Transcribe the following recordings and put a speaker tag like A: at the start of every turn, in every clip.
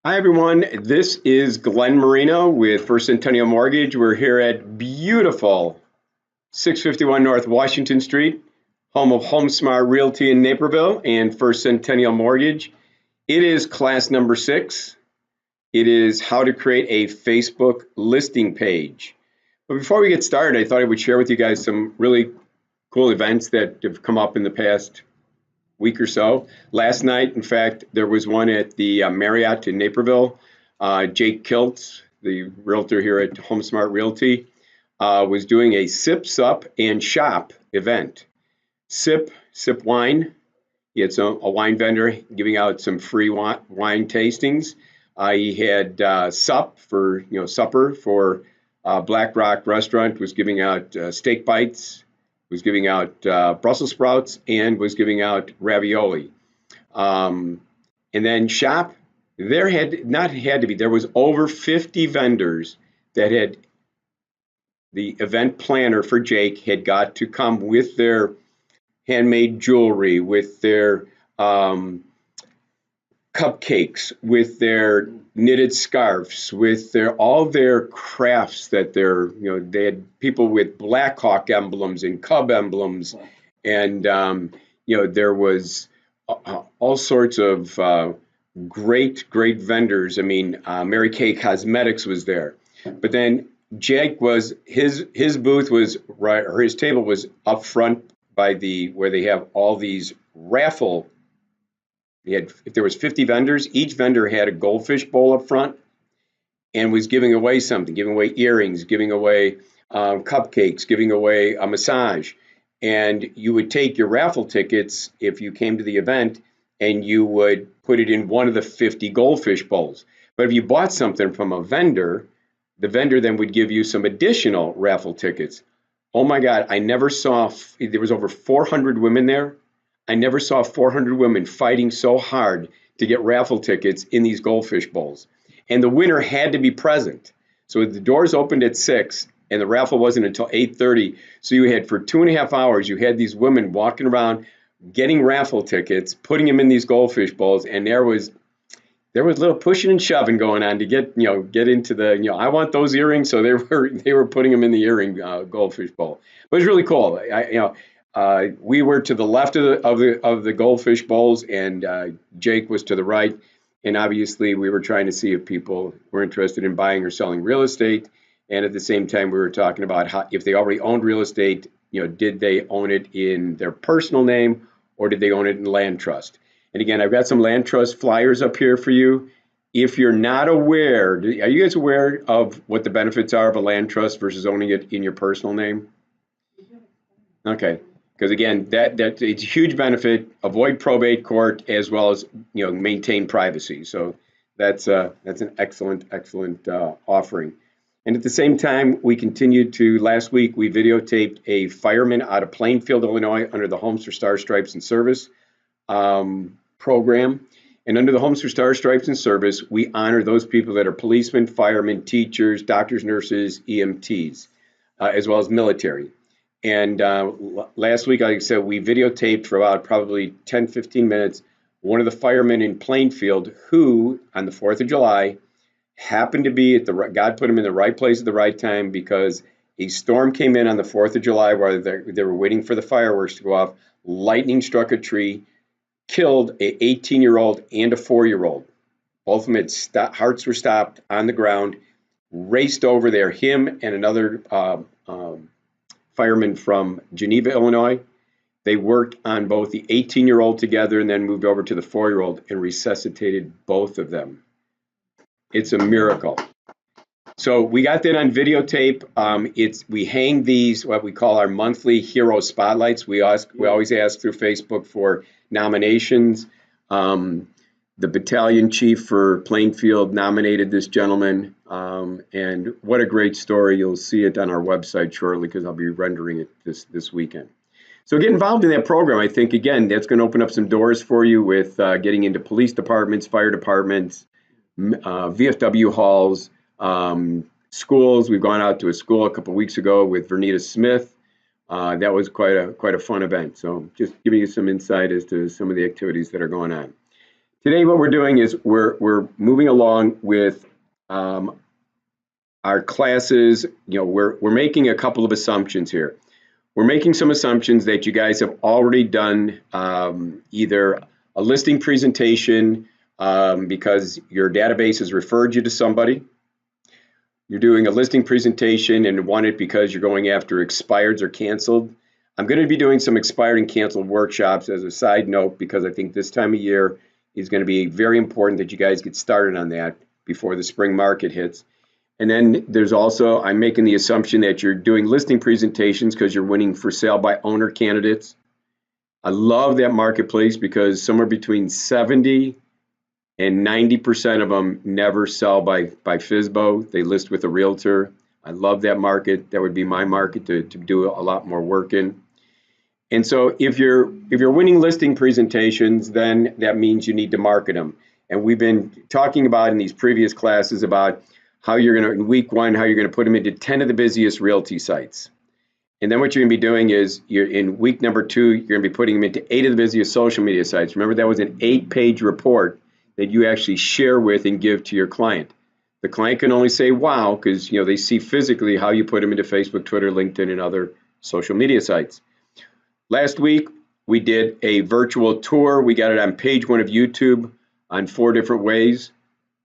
A: Hi, everyone. This is Glen Marino with First Centennial Mortgage. We're here at beautiful 651 North Washington Street, home of HomeSmart Realty in Naperville and First Centennial Mortgage. It is class number 6. It is how to create a Facebook listing page. But before we get started, I thought I would share with you guys some really cool events that have come up in the past week or so. Last night, in fact, there was one at the Marriott in Naperville. Jake Kiltz, the realtor here at HomeSmart Realty, was doing a Sip, Sup, and Shop event. Sip wine. He had a wine vendor giving out some free wine tastings. He had Sup for supper for Black Rock Restaurant, was giving out steak bites, was giving out Brussels sprouts, and was giving out ravioli. And then shop, there was over 50 vendors that had the event planner for Jake had got to come with their handmade jewelry, with their cupcakes, with their knitted scarves, with all their crafts that they had people with Blackhawk emblems and Cub emblems, and there was all sorts of great vendors. I mean, Mary Kay Cosmetics was there, but then Jake was his booth was right, or his table was up front by where they have all these raffle. If there was 50 vendors, each vendor had a goldfish bowl up front and was giving away something, giving away earrings, giving away cupcakes, giving away a massage. And you would take your raffle tickets if you came to the event and you would put it in one of the 50 goldfish bowls. But if you bought something from a vendor, the vendor then would give you some additional raffle tickets. Oh my God, there was over 400 women there. I never saw 400 women fighting so hard to get raffle tickets in these goldfish bowls. And the winner had to be present. So the doors opened at 6 and the raffle wasn't until 8:30. So you had, for 2.5 hours, you had these women walking around getting raffle tickets, putting them in these goldfish bowls, and there was a little pushing and shoving going on to get into the, I want those earrings. So they were putting them in the earring goldfish bowl. But it was really cool. We were to the left of the goldfish bowls, and Jake was to the right. And obviously, we were trying to see if people were interested in buying or selling real estate. And at the same time, we were talking about how, if they already owned real estate, did they own it in their personal name or did they own it in land trust? And again, I've got some land trust flyers up here for you. If you're not aware, are you guys aware of what the benefits are of a land trust versus owning it in your personal name? Okay. Because again, it's a huge benefit. Avoid probate court, as well as maintain privacy. So that's an excellent offering. And at the same time, we continued to, last week we videotaped a fireman out of Plainfield, Illinois, under the Homes for Star Stripes and Service program. And under the Homes for Star Stripes and Service, we honor those people that are policemen, firemen, teachers, doctors, nurses, EMTs, as well as military. And last week, like I said, we videotaped for about probably 10-15 minutes one of the firemen in Plainfield who, on the 4th of July, happened to be God put him in the right place at the right time, because a storm came in on the 4th of July while they were waiting for the fireworks to go off. Lightning struck a tree, killed an 18-year-old and a 4-year-old. Both of them hearts were stopped on the ground, raced over there, him and another fireman from Geneva, Illinois. They worked on both the 18-year-old together and then moved over to the 4-year-old and resuscitated both of them. It's a miracle. So we got that on videotape. We hang these, what we call our monthly hero spotlights. We always ask through Facebook for nominations. The battalion chief for Plainfield nominated this gentleman, and what a great story. You'll see it on our website shortly, because I'll be rendering it this weekend. So get involved in that program. I think, again, that's going to open up some doors for you with getting into police departments, fire departments, VFW halls, schools. We've gone out to a school a couple weeks ago with Vernita Smith. That was quite a fun event. So just giving you some insight as to some of the activities that are going on. Today, what we're doing is we're moving along with our classes. We're making a couple of assumptions here. We're making some assumptions that you guys have already done either a listing presentation because your database has referred you to somebody. You're doing a listing presentation and want it because you're going after expireds or canceled. I'm going to be doing some expired and canceled workshops as a side note because I think this time of year is going to be very important that you guys get started on that before the spring market hits. And then there's also, I'm making the assumption that you're doing listing presentations because you're winning for sale by owner candidates. I love that marketplace because somewhere between 70 and 90% of them never sell by FSBO. They list with a realtor. I love that market. That would be my market to do a lot more work in. And so if you're winning listing presentations, then that means you need to market them. And we've been talking about in these previous classes about how you're going to, in week one, how you're going to put them into 10 of the busiest realty sites. And then what you're going to be doing is you're in week number 2, you're going to be putting them into 8 of the busiest social media sites. Remember, that was an 8-page report that you actually share with and give to your client. The client can only say wow because they see physically how you put them into Facebook, Twitter, LinkedIn, and other social media sites. Last week, we did a virtual tour. We got it on page 1 of YouTube on 4 different ways: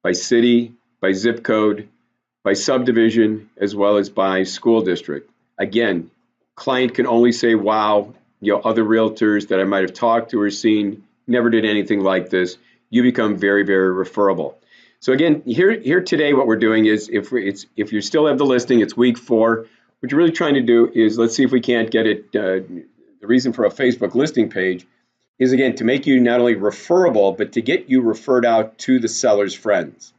A: by city, by zip code, by subdivision, as well as by school district. Again, client can only say wow. Other realtors that I might have talked to or seen never did anything like this. You become very, very referable. So again, here today, what we're doing is if you still have the listing, it's week 4. What you're really trying to do is let's see if we can't get it. The reason for a Facebook listing page is, again, to make you not only referable, but to get you referred out to the seller's friends.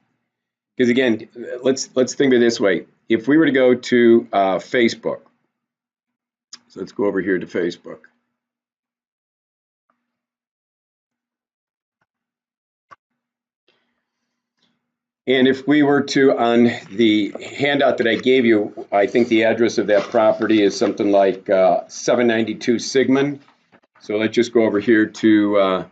A: Because again, let's think of it this way. If we were to go to Facebook, so let's go over here to Facebook. And if we were to, on the handout that I gave you, I think the address of that property is something like 792 Sigmund. So let's just go over here to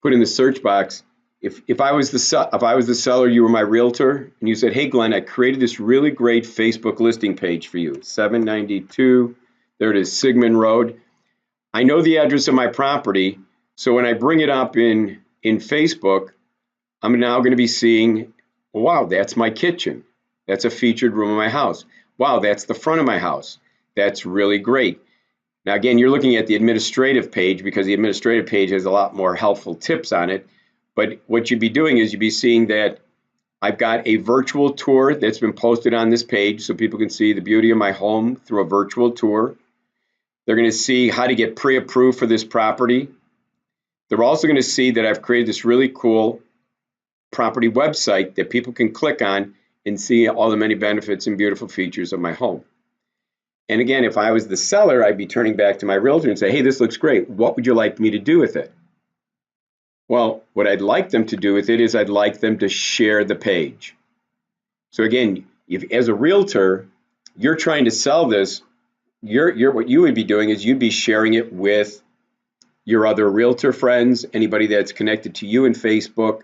A: put in the search box. If I was the seller, you were my realtor, and you said, "Hey, Glenn, I created this really great Facebook listing page for you, 792, there it is, Sigmund Road. I know the address of my property, so when I bring it up in Facebook, I'm now going to be seeing, wow, that's my kitchen. That's a featured room in my house. Wow, that's the front of my house. That's really great." Now, again, you're looking at the administrative page because the administrative page has a lot more helpful tips on it. But what you'd be doing is you'd be seeing that I've got a virtual tour that's been posted on this page so people can see the beauty of my home through a virtual tour. They're going to see how to get pre-approved for this property. They're also going to see that I've created this really cool property website that people can click on and see all the many benefits and beautiful features of my home. And again, if I was the seller, I'd be turning back to my realtor and say, "Hey, this looks great. What would you like me to do with it?" Well, what I'd like them to do with it is I'd like them to share the page. So again, if as a realtor, you're trying to sell this, what you would be doing is you'd be sharing it with your other realtor friends, anybody that's connected to you in Facebook.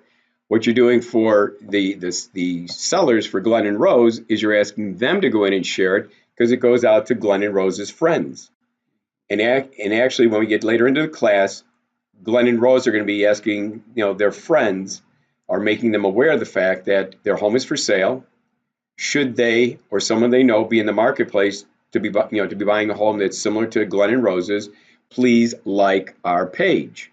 A: What you're doing for the sellers for Glen and Rose is you're asking them to go in and share it because it goes out to Glen and Rose's friends. And actually, when we get later into the class, Glen and Rose are going to be asking, their friends, are making them aware of the fact that their home is for sale. Should they or someone they know be in the marketplace to be buying a home that's similar to Glen and Rose's, please like our page.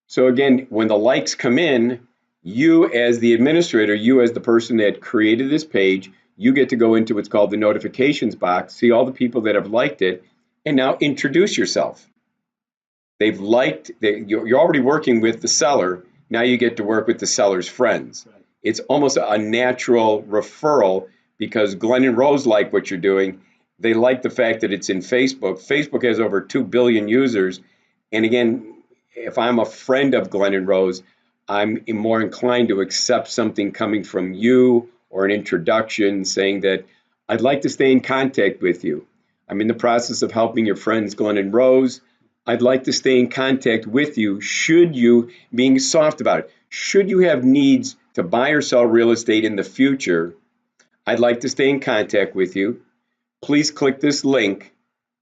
A: So again, when the likes come in, you as the administrator, you as the person that created this page, you get to go into what's called the notifications box, see all the people that have liked it, and now introduce yourself. They've liked, you're already working with the seller. Now you get to work with the seller's friends. Right. It's almost a natural referral because Glen and Rose like what you're doing. They like the fact that it's in Facebook. Facebook has over 2 billion users. And again, if I'm a friend of Glen and Rose, I'm more inclined to accept something coming from you or an introduction saying that I'd like to stay in contact with you. I'm in the process of helping your friends Glen and Rose. I'd like to stay in contact with you should you, being soft about it, should you have needs to buy or sell real estate in the future. I'd like to stay in contact with you. Please click this link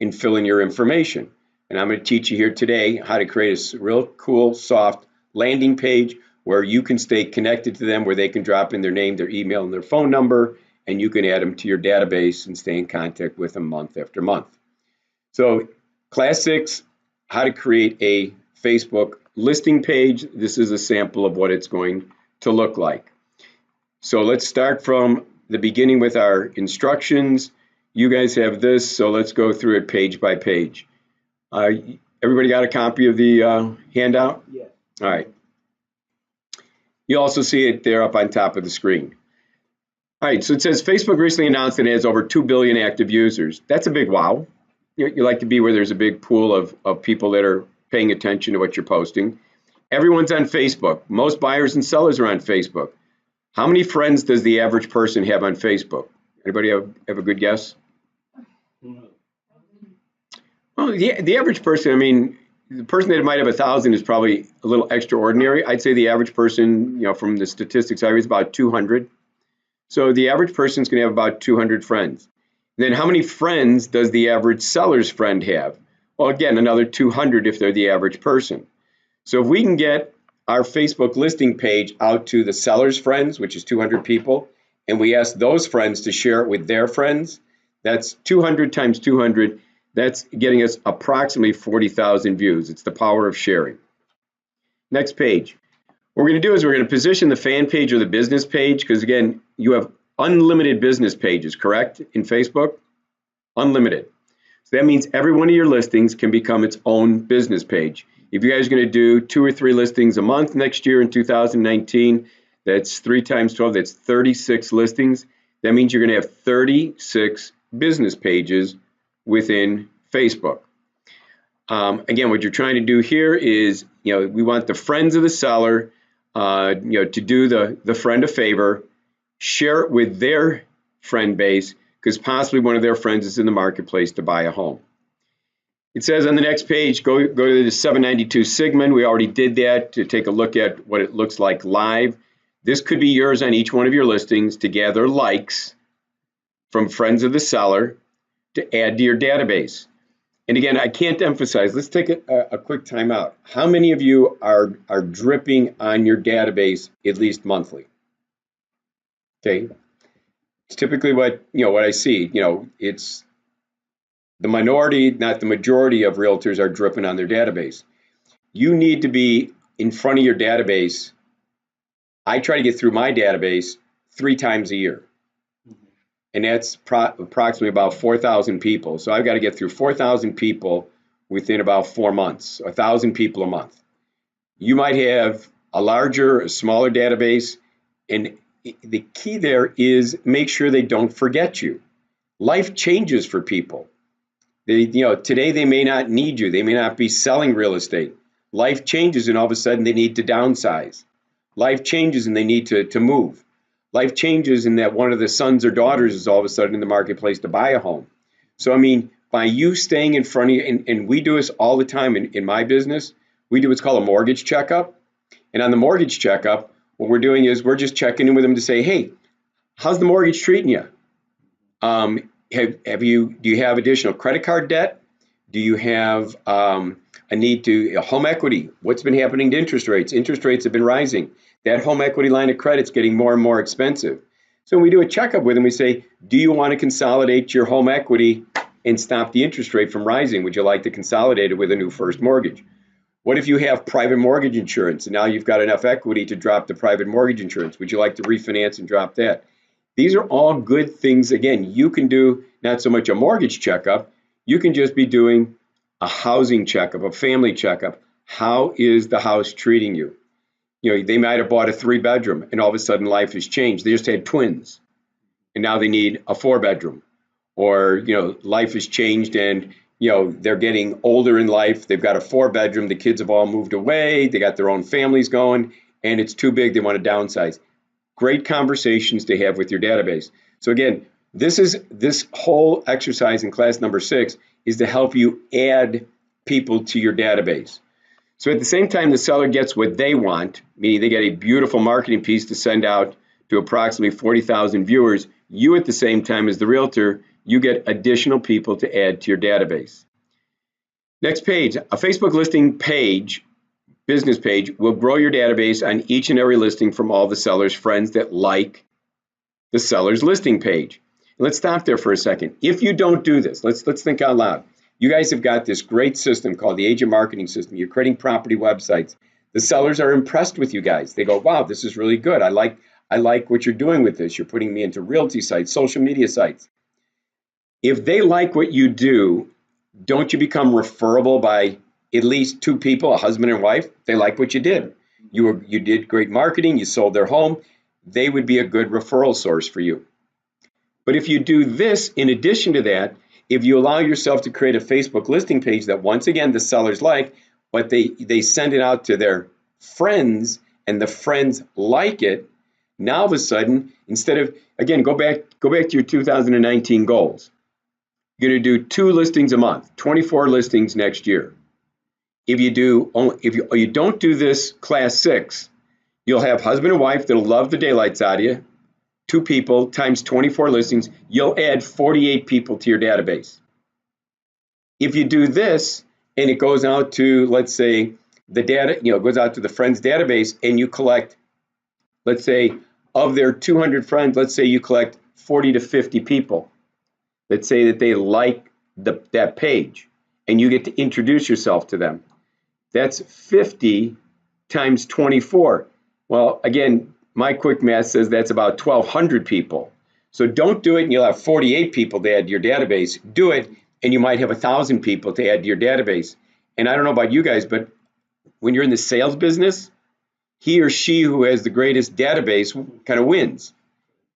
A: and fill in your information. And I'm going to teach you here today how to create a real cool, soft landing page where you can stay connected to them, where they can drop in their name, their email, and their phone number, and you can add them to your database and stay in contact with them month after month. So, Class 6, how to create a Facebook listing page. This is a sample of what it's going to look like. So let's start from the beginning with our instructions. You guys have this, so let's go through it page by page. Everybody got a copy of the handout?
B: Yes.
A: All right. You also see it there up on top of the screen. All right, so it says Facebook recently announced that it has over 2 billion active users. That's a big wow. You like to be where there's a big pool of people that are paying attention to what you're posting. Everyone's on Facebook. Most buyers and sellers are on Facebook. How many friends does the average person have on Facebook? Anybody have a good guess? Well, the average person, I mean, the person that might have 1,000 is probably a little extraordinary. I'd say the average person, from the statistics I read, is about 200. So the average person is going to have about 200 friends. And then how many friends does the average seller's friend have? Well, again, another 200 if they're the average person. So if we can get our Facebook listing page out to the seller's friends, which is 200 people, and we ask those friends to share it with their friends, that's 200 times 200. That's getting us approximately 40,000 views. It's the power of sharing. Next page. What we're going to do is we're going to position the fan page or the business page, because again, you have unlimited business pages, correct, in Facebook? Unlimited. So that means every one of your listings can become its own business page. If you guys are going to do 2 or 3 listings a month next year in 2019, that's 3 times 12, that's 36 listings. That means you're going to have 36 business pages within Facebook. Again, what you're trying to do here is, we want the friends of the seller, to do the friend a favor, share it with their friend base, because possibly one of their friends is in the marketplace to buy a home. It says on the next page, go to the 792 Sigmund. We already did that to take a look at what it looks like live. This could be yours on each one of your listings to gather likes from friends of the seller to add to your database. And again, I can't emphasize, let's take a quick time out. How many of you are dripping on your database at least monthly? Okay. It's typically what I see. It's the minority, not the majority of realtors are dripping on their database. You need to be in front of your database. I try to get through my database 3 times a year. And that's approximately about 4,000 people. So I've got to get through 4,000 people within about 4 months, 1,000 people a month. You might have a larger, a smaller database, and the key there is make sure they don't forget you. Life changes for people. Today they may not need you. They may not be selling real estate. Life changes and all of a sudden they need to downsize. Life changes and they need to move. Life changes in that one of the sons or daughters is all of a sudden in the marketplace to buy a home. So, I mean, by you staying in front of you, and we do this all the time in my business, we do what's called a mortgage checkup. And on the mortgage checkup, what we're doing is we're just checking in with them to say, hey, how's the mortgage treating you? Do you have additional credit card debt? Do you have a need to home equity? What's been happening to interest rates? Interest rates have been rising. That home equity line of credit's getting more and more expensive. So when we do a checkup with them, we say, do you want to consolidate your home equity and stop the interest rate from rising? Would you like to consolidate it with a new first mortgage? What if you have private mortgage insurance and now you've got enough equity to drop the private mortgage insurance? Would you like to refinance and drop that? These are all good things. Again, you can do not so much a mortgage checkup. You can just be doing a housing checkup, a family checkup. How is the house treating you? They might have bought a 3-bedroom and all of a sudden life has changed. They just had twins and now they need a 4-bedroom. Or, life has changed and, they're getting older in life. They've got a 4-bedroom. The kids have all moved away. They got their own families going and it's too big. They want to downsize. Great conversations to have with your database. So again, this whole exercise in class number 6 is to help you add people to your database. So at the same time, the seller gets what they want, meaning they get a beautiful marketing piece to send out to approximately 40,000 viewers. You, at the same time as the realtor, you get additional people to add to your database. Next page, a Facebook listing page, business page, will grow your database on each and every listing from all the seller's friends that like the seller's listing page. Let's stop there for a second. If you don't do this, let's think out loud. You guys have got this great system called the agent marketing system. You're creating property websites. The sellers are impressed with you guys. They go, wow, this is really good. I like what you're doing with this. You're putting me into realty sites, social media sites. If they like what you do, don't you become referable by at least two people, a husband and wife? They like what you did. You did great marketing. You sold their home. They would be a good referral source for you. But if you do this, in addition to that, if you allow yourself to create a Facebook listing page that, once again, the sellers like, but they send it out to their friends and the friends like it, now all of a sudden, instead of, again, go back to your 2019 goals. You're going to do 2 listings a month, 24 listings next year. If you don't do this class 6, you'll have husband and wife that'll love the daylights out of you. 2 people times 24 listings, you'll add 48 people to your database. If you do this and it goes out to, let's say, the data, goes out to the friends database, and you collect, let's say, of their 200 friends, let's say you collect 40 to 50 people that say that they like that page, and you get to introduce yourself to them. That's 50 times 24. Well, again, my quick math says that's about 1,200 people. So don't do it and you'll have 48 people to add to your database. Do it and you might have 1,000 people to add to your database. And I don't know about you guys, but when you're in the sales business, he or she who has the greatest database kind of wins.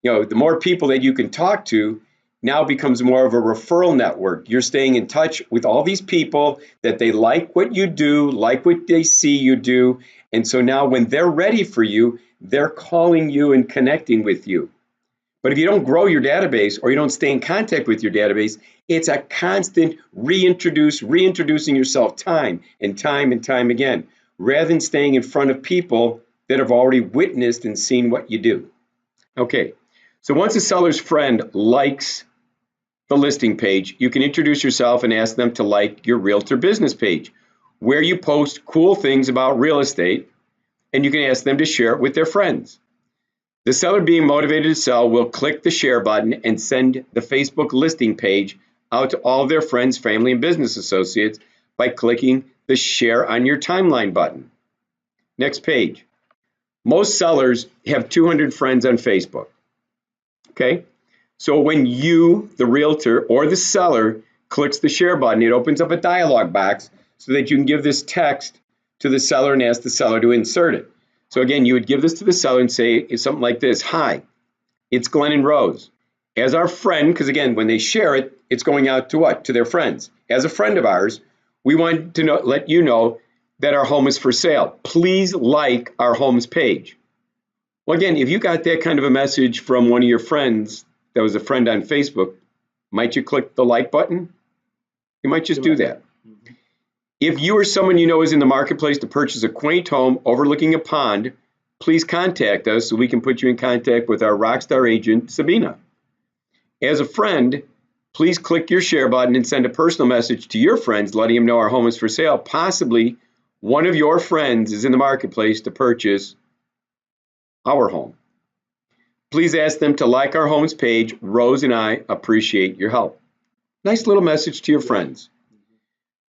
A: The more people that you can talk to now becomes more of a referral network. You're staying in touch with all these people that they like what you do, like what they see you do. And so now when they're ready for you, they're calling you and connecting with you. But if you don't grow your database or you don't stay in contact with your database, it's a constant reintroducing yourself time and time again, rather than staying in front of people that have already witnessed and seen what you do. Okay, so once a seller's friend likes the listing page, you can introduce yourself and ask them to like your realtor business page, where you post cool things about real estate, and you can ask them to share it with their friends. The seller being motivated to sell will click the share button and send the Facebook listing page out to all of their friends, family, and business associates by clicking the share on your timeline button. Next page. Most sellers have 200 friends on Facebook. Okay? So when you, the realtor or the seller, clicks the share button, it opens up a dialog box so that you can give this text to the seller and ask the seller to insert it. So again, you would give this to the seller and say something like this: hi, it's Glenn and Rose. As our friend, because again, when they share it, it's going out to what? To their friends. As a friend of ours, we want to let you know that our home is for sale. Please like our homes page. Well, again, if you got that kind of a message from one of your friends that was a friend on Facebook, might you click the like button? You might just do that. If you or someone you know is in the marketplace to purchase a quaint home overlooking a pond, please contact us so we can put you in contact with our rockstar agent, Sabina. As a friend, please click your share button and send a personal message to your friends letting them know our home is for sale. Possibly one of your friends is in the marketplace to purchase our home. Please ask them to like our homes page. Rose and I appreciate your help. Nice little message to your friends.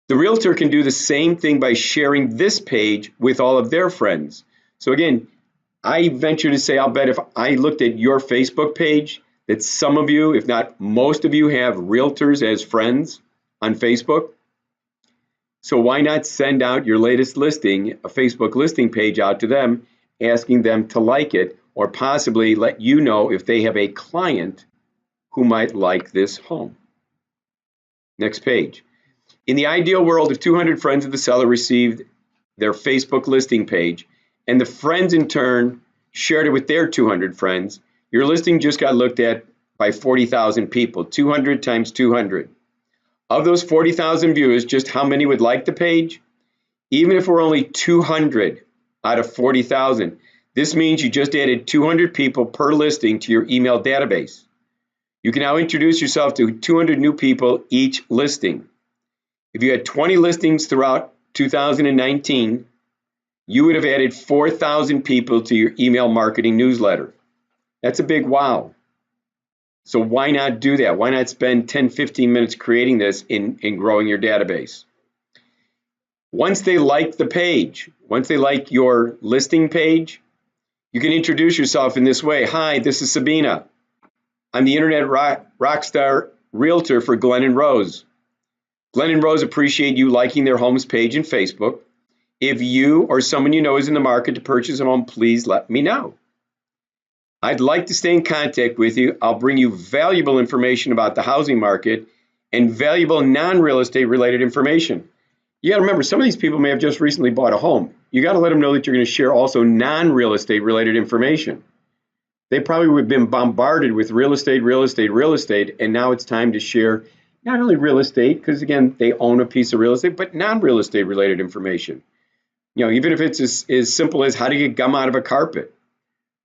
A: The realtor can do the same thing by sharing this page with all of their friends. So again, I venture to say, I'll bet if I looked at your Facebook page, that some of you, if not most of you, have realtors as friends on Facebook. So why not send out your latest listing, a Facebook listing page, out to them, asking them to like it, or possibly let you know if they have a client who might like this home. Next page. In the ideal world, if 200 friends of the seller received their Facebook listing page, and the friends in turn shared it with their 200 friends, your listing just got looked at by 40,000 people, 200 times 200. Of those 40,000 views, just how many would like the page? Even if we're only 200 out of 40,000, this means you just added 200 people per listing to your email database. You can now introduce yourself to 200 new people each listing. If you had 20 listings throughout 2019, you would have added 4,000 people to your email marketing newsletter. That's a big wow. So why not do that? Why not spend 10, 15 minutes creating this and growing your database? Once they like the page, once they like your listing page, you can introduce yourself in this way. Hi, this is Sabina. I'm the Internet Rockstar Realtor for Glen and Rose. Glen and Rose appreciate you liking their homes page in Facebook. If you or someone you know is in the market to purchase a home, please let me know. I'd like to stay in contact with you. I'll bring you valuable information about the housing market and valuable non-real estate related information. You got to remember, some of these people may have just recently bought a home. You got to let them know that you're going to share also non-real estate related information. They probably would have been bombarded with real estate, and now it's time to share not only real estate, because again, they own a piece of real estate, but non-real estate related information. You know, even if it's as simple as how to get gum out of a carpet,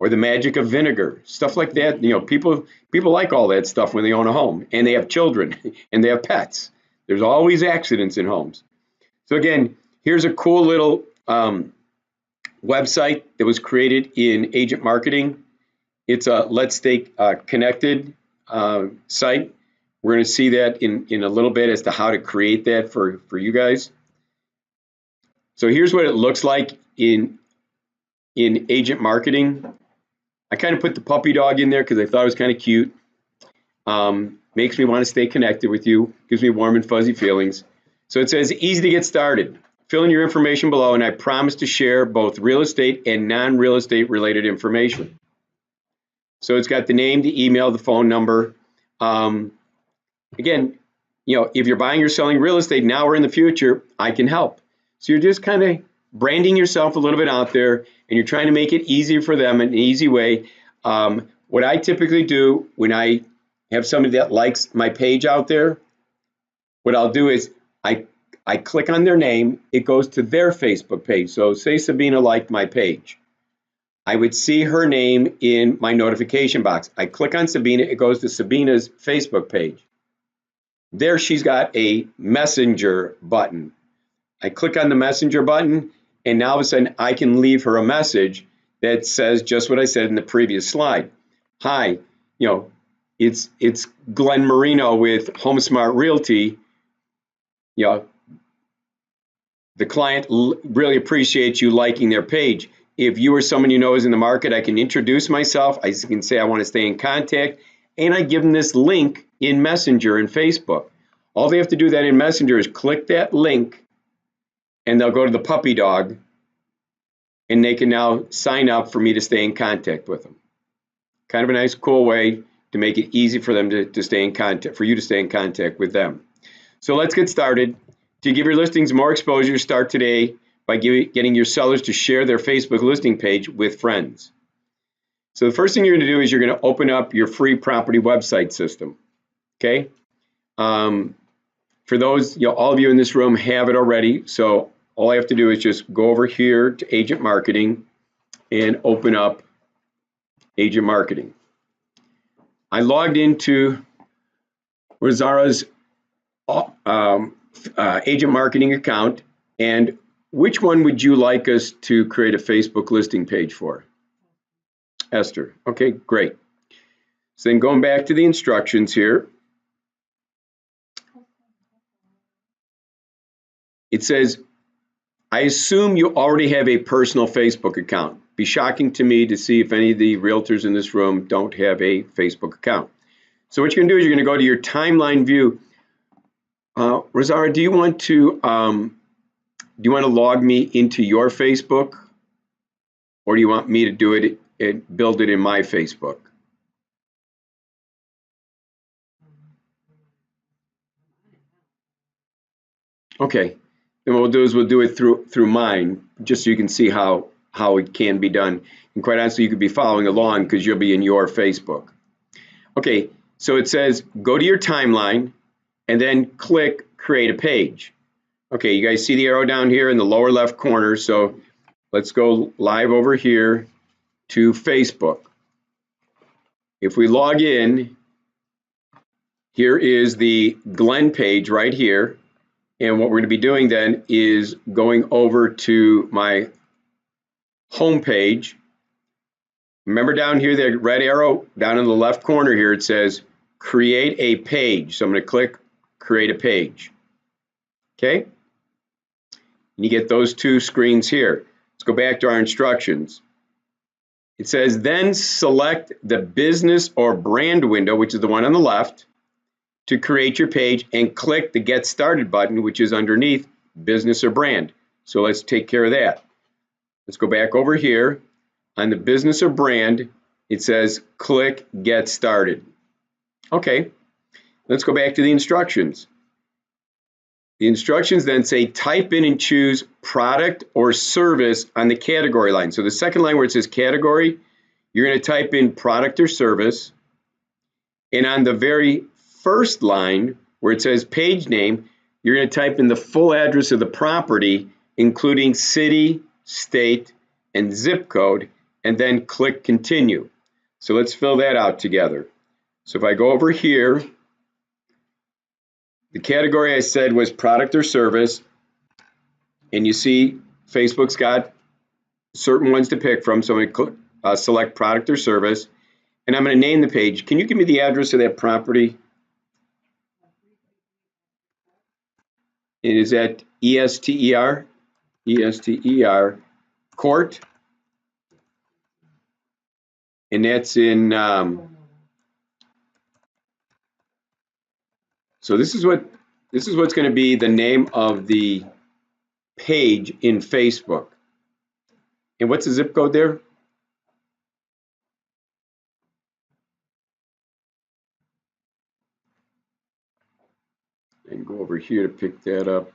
A: or the magic of vinegar, stuff like that. You know, people like all that stuff when they own a home and they have children and they have pets. There's always accidents in homes. So again, here's a cool little website that was created in agent marketing. It's a Let's Stay Connected site. We're going to see that in a little bit as to how to create that for you guys. So here's what it looks like in agent marketing. I kind of put the puppy dog in there because I thought it was kind of cute. Makes me want to stay connected with you. Gives me warm and fuzzy feelings. So it says, easy to get started. Fill in your information below, and I promise to share both real estate and non-real estate related information. So it's got the name, the email, the phone number. Again, you know, if you're buying or selling real estate now or in the future, I can help. So you're just kind of branding yourself a little bit out there, and you're trying to make it easy for them in an easy way. What I typically do when I have somebody that likes my page out there, what I'll do is I click on their name, it goes to their Facebook page. So say Sabina liked my page. I would see her name in my notification box. I click on Sabina, it goes to Sabina's Facebook page. There she's got a messenger button. I click on the messenger button, and now all of a sudden I can leave her a message that says just what I said in the previous slide. Hi, you know, it's Glen Marino with HomeSmart Realty. You know, the client really appreciates you liking their page. If you or someone you know is in the market, I can introduce myself. I can say I want to stay in contact, and I give them this link in Messenger and Facebook. All they have to do that in Messenger is click that link, and they'll go to the puppy dog, and they can now sign up for me to stay in contact with them. Kind of a nice, cool way to make it easy for them to stay in contact, for you to stay in contact with them. So let's get started. To give your listings more exposure, start today by getting your sellers to share their Facebook listing page with friends. So the first thing you're going to do is you're going to open up your free property website system. Okay. For those, you know, all of you in this room have it already. So all I have to do is just go over here to agent marketing and open up agent marketing. I logged into Rosara's agent marketing account, and which one would you like us to create a Facebook listing page for? Esther. Okay, great. So then going back to the instructions here, it says, I assume you already have a personal Facebook account. Be shocking to me to see if any of the realtors in this room don't have a Facebook account. So what you're going to do is you're going to go to your timeline view. Rosara, do you want to log me into your Facebook, or do you want me to do it and build it in my Facebook? Okay, then what we'll do is we'll do it through mine, just so you can see how it can be done. And quite honestly, you could be following along because you'll be in your Facebook. Okay, so it says go to your timeline, and then click create a page. Okay, you guys see the arrow down here in the lower left corner, so let's go live over here to Facebook. If we log in, here is the Glen page right here, and what we're going to be doing then is going over to my home page. Remember down here, the red arrow down in the left corner here, it says create a page. So I'm going to click create a page. Okay, and you get those two screens here. Let's go back to our instructions. It says then select the business or brand window, which is the one on the left, to create your page, and click the get started button, which is underneath business or brand. So let's take care of that. Let's go back over here. On the business or brand, it says click get started. Okay, let's go back to the instructions. The instructions then say type in and choose product or service on the category line. So the second line where it says category, you're going to type in product or service. And on the very first line where it says page name, you're going to type in the full address of the property, including city, state, and zip code, and then click continue. So let's fill that out together. So if I go over here, the category I said was product or service, and you see Facebook's got certain ones to pick from, so I'm going to select product or service, and I'm going to name the page. Can you give me the address of that property? It is at ESTER Court, and that's in, so this is what's going to be the name of the page in Facebook. And what's the zip code there? And go over here to pick that up.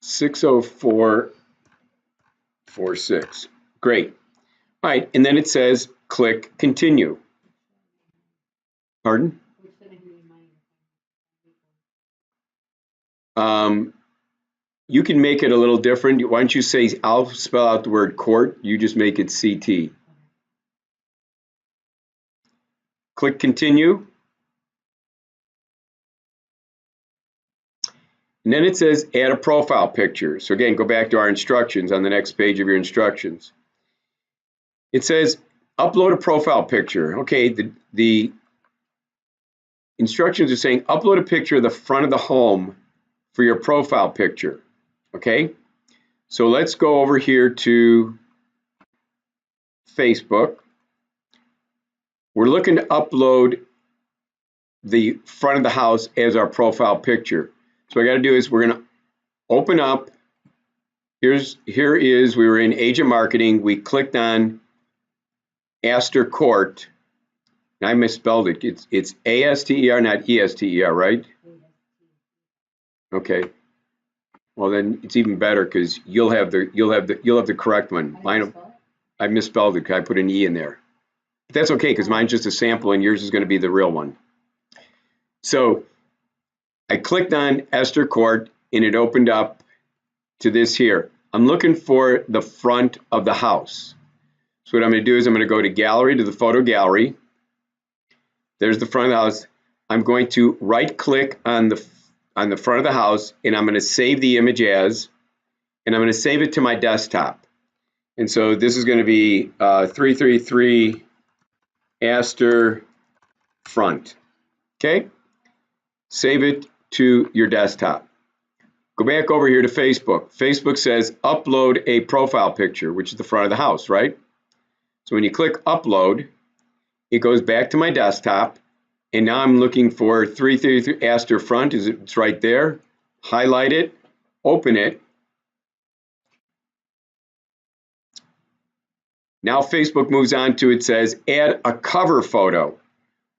A: 60446. Great. All right, and then it says click continue. Pardon? You can make it a little different. Why don't you say, I'll spell out the word court, you just make it CT. Click continue. And then it says add a profile picture. So again, go back to our instructions on the next page of your instructions. It says upload a profile picture. Okay, the instructions are saying upload a picture of the front of the home for your profile picture. Okay, so let's go over here to Facebook. We're looking to upload the front of the house as our profile picture. So what I got to do is we're going to open up. Here is, we were in agent marketing. We clicked on Astor Court. And I misspelled it. It's ASTER, not ESTER, right? Okay. Well, then it's even better because you'll have the correct one. Mine, I misspelled it because I put an E in there. But that's okay because mine's just a sample and yours is going to be the real one. So I clicked on Astor Court and it opened up to this here. I'm looking for the front of the house. So what I'm going to do is I'm going to go to gallery, to the photo gallery. There's the front of the house. I'm going to right click on the front of the house and I'm going to save the image as, and I'm going to save it to my desktop. And so this is going to be 333 Astor front. Okay? Save it to your desktop. Go back over here to Facebook. Facebook says upload a profile picture, which is the front of the house, right? So when you click upload, it goes back to my desktop, and now I'm looking for 333 Astor front. It's right there. Highlight it, open it. Now Facebook moves on to, it says add a cover photo.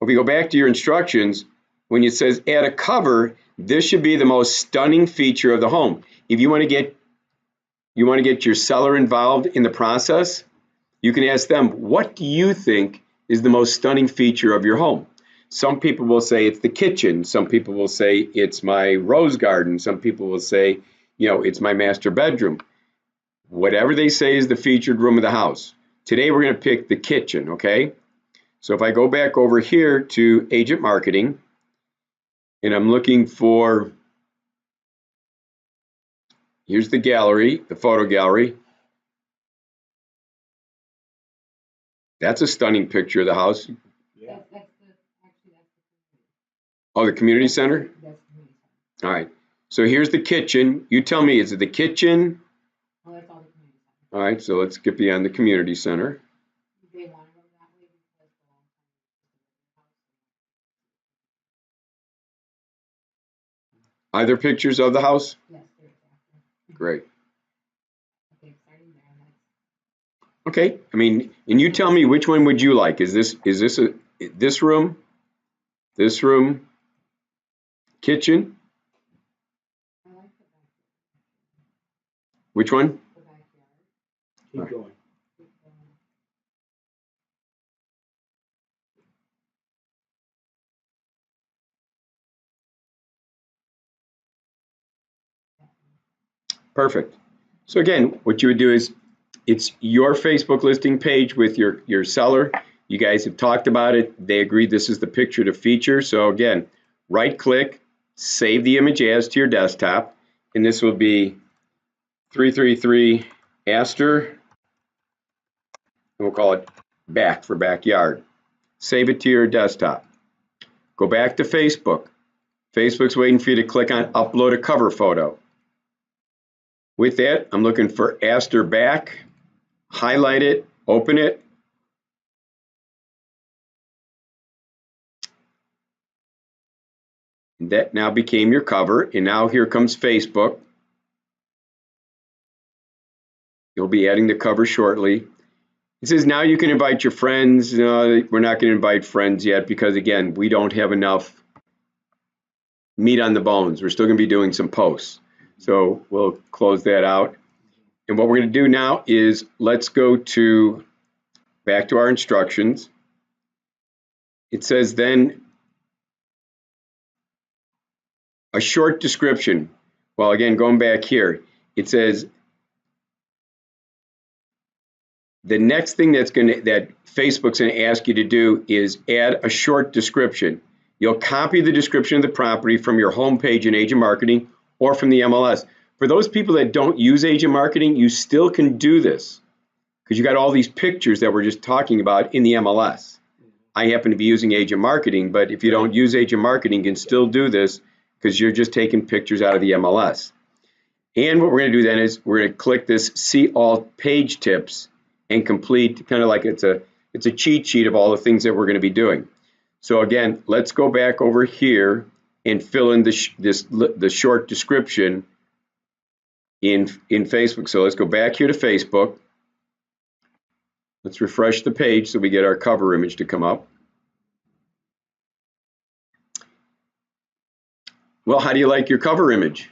A: If we go back to your instructions, when it says add a cover, this should be the most stunning feature of the home. If you want to get your seller involved in the process, you can ask them, what do you think is the most stunning feature of your home? Some people will say it's the kitchen. Some people will say it's my rose garden. Some people will say, it's my master bedroom. Whatever they say is the featured room of the house. Today we're going to pick the kitchen, okay? So if I go back over here to agent marketing, and I'm looking for, here's the gallery, the photo gallery. That's a stunning picture of the house.
B: Yeah.
A: Oh, the community center? All right. So here's the kitchen. You tell me, is it the kitchen?
B: Oh, that's all the community center.
A: All right, so let's get beyond the community center.
B: They want to go that way because
A: Are there pictures of the house?
B: yes, there is.
A: Great.
B: Okay, starting there.
A: Okay, I mean, and you tell me, which one would you like? Is this this room, kitchen?
B: I like the backyard.
A: Which one?
B: The backyard.
C: Keep
A: Right.
C: going.
B: Keep going.
A: Perfect. So again, what you would do is, it's your Facebook listing page with your seller. You guys have talked about it. They agreed this is the picture to feature. So again, right click, save the image as to your desktop, and this will be 333 Astor, and we'll call it back for backyard. Save it to your desktop. Go back to Facebook. Facebook's waiting for you to click on upload a cover photo. With that, I'm looking for Astor back, highlight it, open it. That now became your cover, and now here comes Facebook. You'll be adding the cover shortly. It says now you can invite your friends. We're not going to invite friends yet because, again, we don't have enough meat on the bones. We're still going to be doing some posts. So we'll close that out. And what we're going to do now is let's go back to our instructions. It says then a short description. Well, again, going back here, it says the next thing that Facebook's going to ask you to do is add a short description. You'll copy the description of the property from your homepage in agent marketing or from the MLS. For those people that don't use agent marketing, you still can do this because you got all these pictures that we're just talking about in the MLS. I happen to be using agent marketing, but if you don't use agent marketing, you can still do this because you're just taking pictures out of the MLS. And what we're going to do then is we're going to click this See All Page Tips and complete, kind of like it's a cheat sheet of all the things that we're going to be doing. So again, let's go back over here and fill in the short description in Facebook. So let's go back here to Facebook. Let's refresh the page so we get our cover image to come up. Well, how do you like your cover image?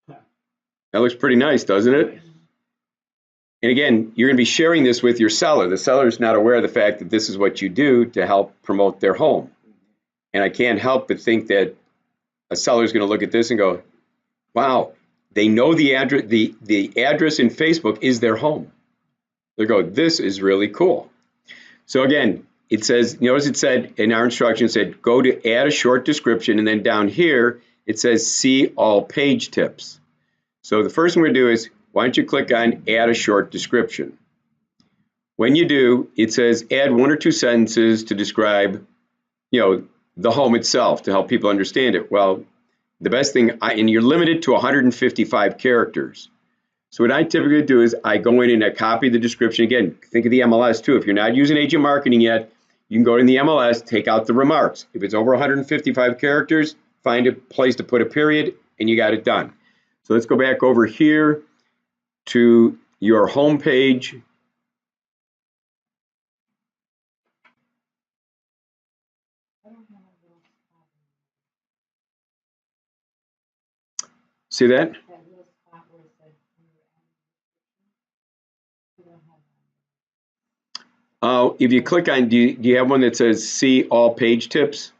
A: That looks pretty nice, doesn't it? And again, you're going to be sharing this with your seller. The seller is not aware of the fact that this is what you do to help promote their home. And I can't help but think that a seller is going to look at this and go, wow, they know the address, the address in Facebook is their home. They go, this is really cool. So again, it says, notice it said in our instructions, it said go to add a short description, and then down here it says see all page tips. So the first thing we're going to do is, why don't you click on add a short description. When you do, it says add 1 or 2 sentences to describe, the home itself to help people understand it. Well, the best thing, and you're limited to 155 characters. So what I typically do is I go in and I copy the description. Again, think of the MLS too. If you're not using agent marketing yet, you can go in the MLS, take out the remarks. If it's over 155 characters, find a place to put a period, and you got it done. So let's go back over here to your home page. See that?
B: That little spot where it said we were adding description. We don't have that.
A: If you click on, do you have one that says see all page tips?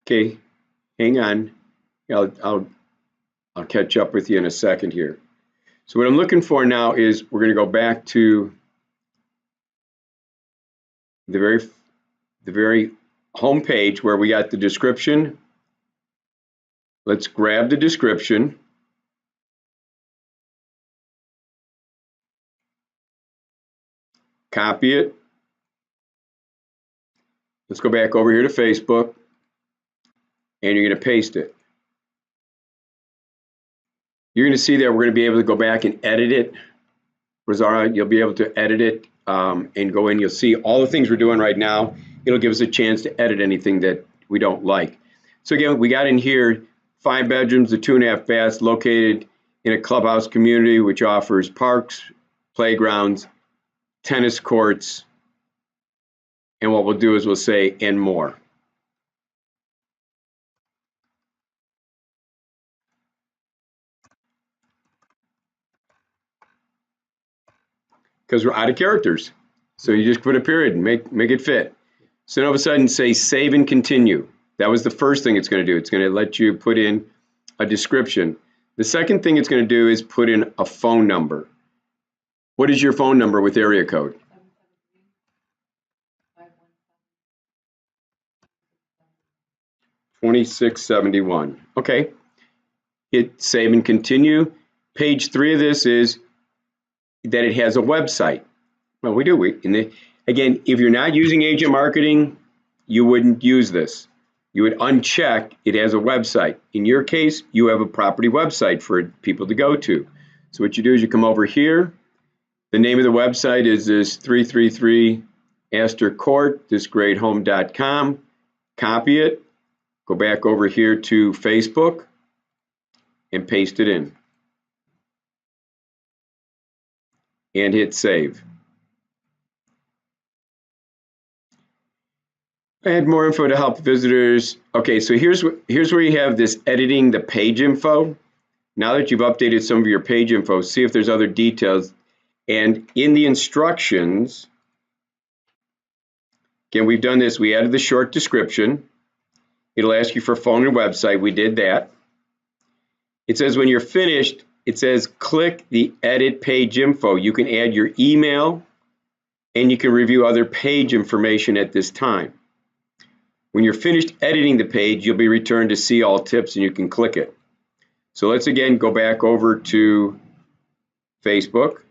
A: Okay, hang on. I'll catch up with you in a second here. So what I'm looking for now is we're going to go back to the very home page where we got the description. Let's grab the description. Copy it. Let's go back over here to Facebook, and you're going to paste it. You're going to see that we're going to be able to go back and edit it. Rosara, you'll be able to edit it and go in. You'll see all the things we're doing right now. It'll give us a chance to edit anything that we don't like. So again, we got in here 5 bedrooms, the 2.5 baths, located in a clubhouse community which offers parks, playgrounds, tennis courts, and what we'll do is we'll say and more. Because we're out of characters. So you just put a period and make it fit. So then all of a sudden say save and continue. That was the first thing it's going to do. It's going to let you put in a description. The second thing it's going to do is put in a phone number. What is your phone number with area code? 2671. Okay. Hit save and continue. Page 3 of this is that it has a website. Well, we do. Again, if you're not using agent marketing, you wouldn't use this. You would uncheck it has a website. In your case, you have a property website for people to go to. So what you do is you come over here. The name of the website is this 333 Astor Court, thisgreathome.com. Copy it. Go back over here to Facebook and paste it in. And hit save. Add more info to help visitors. Okay, so here's where you have this editing the page info. Now that you've updated some of your page info, see if there's other details. And in the instructions, again, we've done this. We added the short description. It'll ask you for phone and website. We did that. It says when you're finished, it says click the edit page info. You can add your email and you can review other page information at this time. When you're finished editing the page, you'll be returned to see all tips and you can click it. So let's again go back over to Facebook.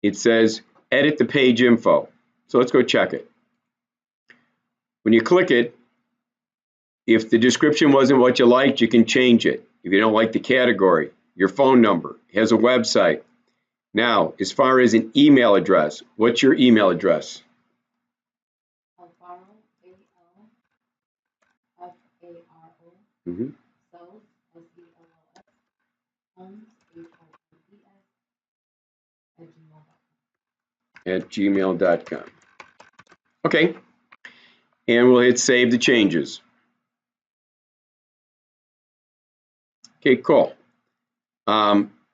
A: It says edit the page info. So let's go check it. When you click it, if the description wasn't what you liked, you can change it. If you don't like the category, your phone number, has a website. Now, as far as an email address, what's your email address? Mm-hmm. At gmail.com. Okay. And we'll hit save the changes. Okay, cool.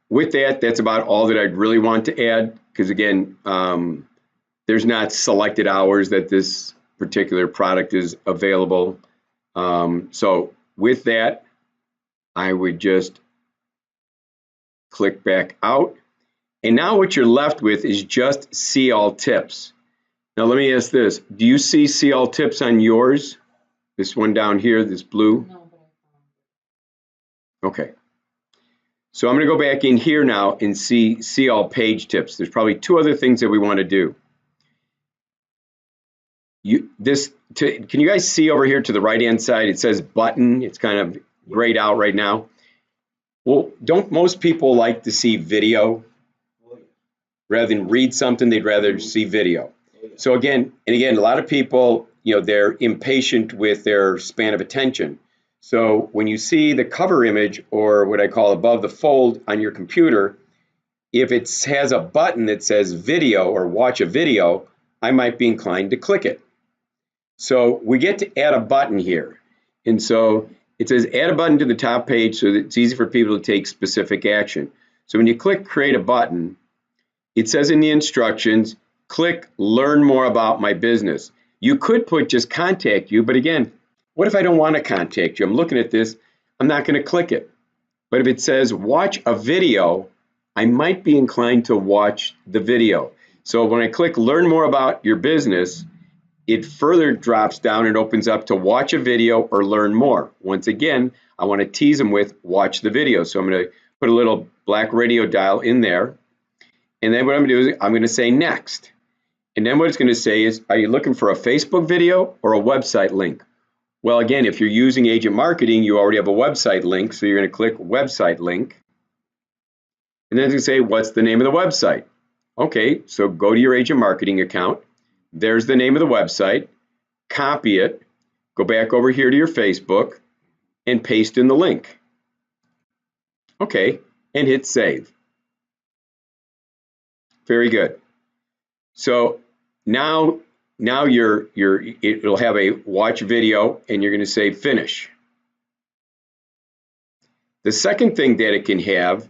A: With that, that's about all that I'd really want to add, because again, there's not selected hours that this particular product is available. So with that, I would just click back out. And now what you're left with is just see all tips. Now let me ask this. Do you see all tips on yours? This one down here, this blue?
B: No,
A: Okay. So I'm going to go back in here now and see all page tips. There's probably 2 other things that we want to do. Can you guys see over here to the right hand side? It says button. It's kind of grayed out right now. Well, don't most people like to see video? Rather than read something, they'd rather see video. So again, a lot of people, they're impatient with their span of attention. So when you see the cover image, or what I call above the fold on your computer, if it has a button that says video or watch a video, I might be inclined to click it. So we get to add a button here. And so it says add a button to the top page so that it's easy for people to take specific action. So when you click create a button, it says in the instructions, click learn more about my business. You could put just contact you, but again, what if I don't want to contact you? I'm looking at this, I'm not going to click it. But if it says watch a video, I might be inclined to watch the video. So when I click learn more about your business, it further drops down and opens up to watch a video or learn more. Once again, I want to tease them with watch the video. So I'm going to put a little black radio dial in there. And then what I'm going to do is I'm going to say next. And then what it's going to say is, are you looking for a Facebook video or a website link? Well, again, if you're using agent marketing, you already have a website link. So you're going to click website link. And then it's going to say, what's the name of the website? Okay, so go to your agent marketing account. There's the name of the website. Copy it. Go back over here to your Facebook and paste in the link. Okay, and hit save. Very good. So now it'll have a watch video and you're going to say finish. The second thing that it can have,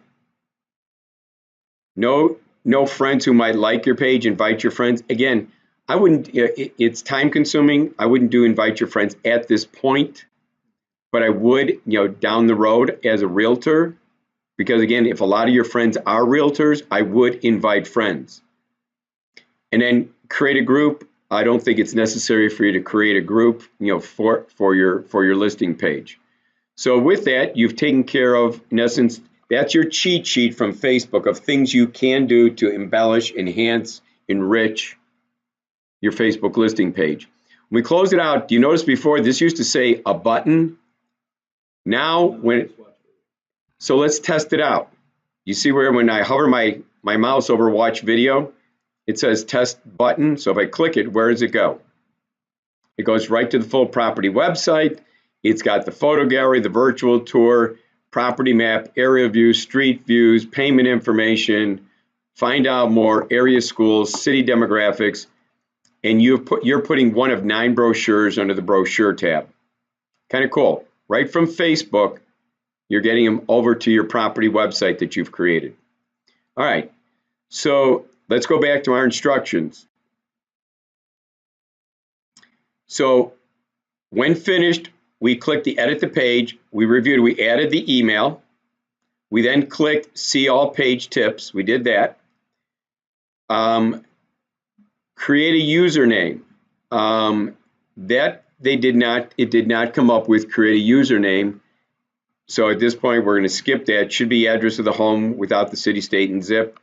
A: no friends who might like your page, invite your friends. Again, I wouldn't, it's time consuming. I wouldn't do invite your friends at this point, but I would, down the road as a realtor, because again, if a lot of your friends are realtors, I would invite friends. And then create a group. I don't think it's necessary for you to create a group, for your listing page. So with that, you've taken care of, in essence, that's your cheat sheet from Facebook of things you can do to embellish, enhance, enrich your Facebook listing page. When we close it out, do you notice before this used to say a button? Now so let's test it out. You see where when I hover my mouse over watch video, it says test button. So if I click it, where does it go? It goes right to the full property website. It's got the photo gallery, the virtual tour, property map, area views, street views, payment information, find out more, area schools, city demographics, and you're putting one of 9 brochures under the brochure tab. Kind of cool. Right from Facebook, you're getting them over to your property website that you've created. All right, so let's go back to our instructions. So when finished, we clicked the edit the page, we reviewed, we added the email, we then clicked see all page tips, we did that. Create a username. It did not come up with create a username. So at this point, we're going to skip that. It should be address of the home without the city, state, and zip.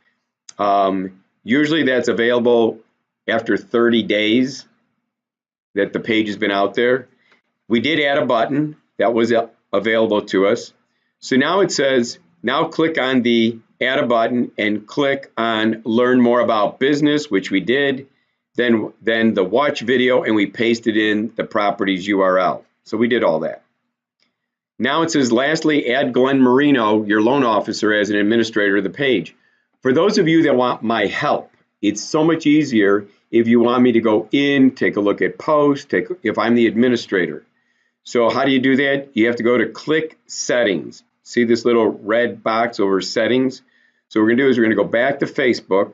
A: Usually that's available after 30 days that the page has been out there. We did add a button that was available to us. So now it says, now click on the add a button and click on learn more about business, which we did. Then the watch video, and we pasted in the property's URL. So we did all that. Now it says, lastly, add Glen Marino, your loan officer, as an administrator of the page. For those of you that want my help, it's so much easier if you want me to go in, take a look at posts, if I'm the administrator. So how do you do that? You have to go to click settings. See this little red box over settings? So what we're going to do is we're going to go back to Facebook.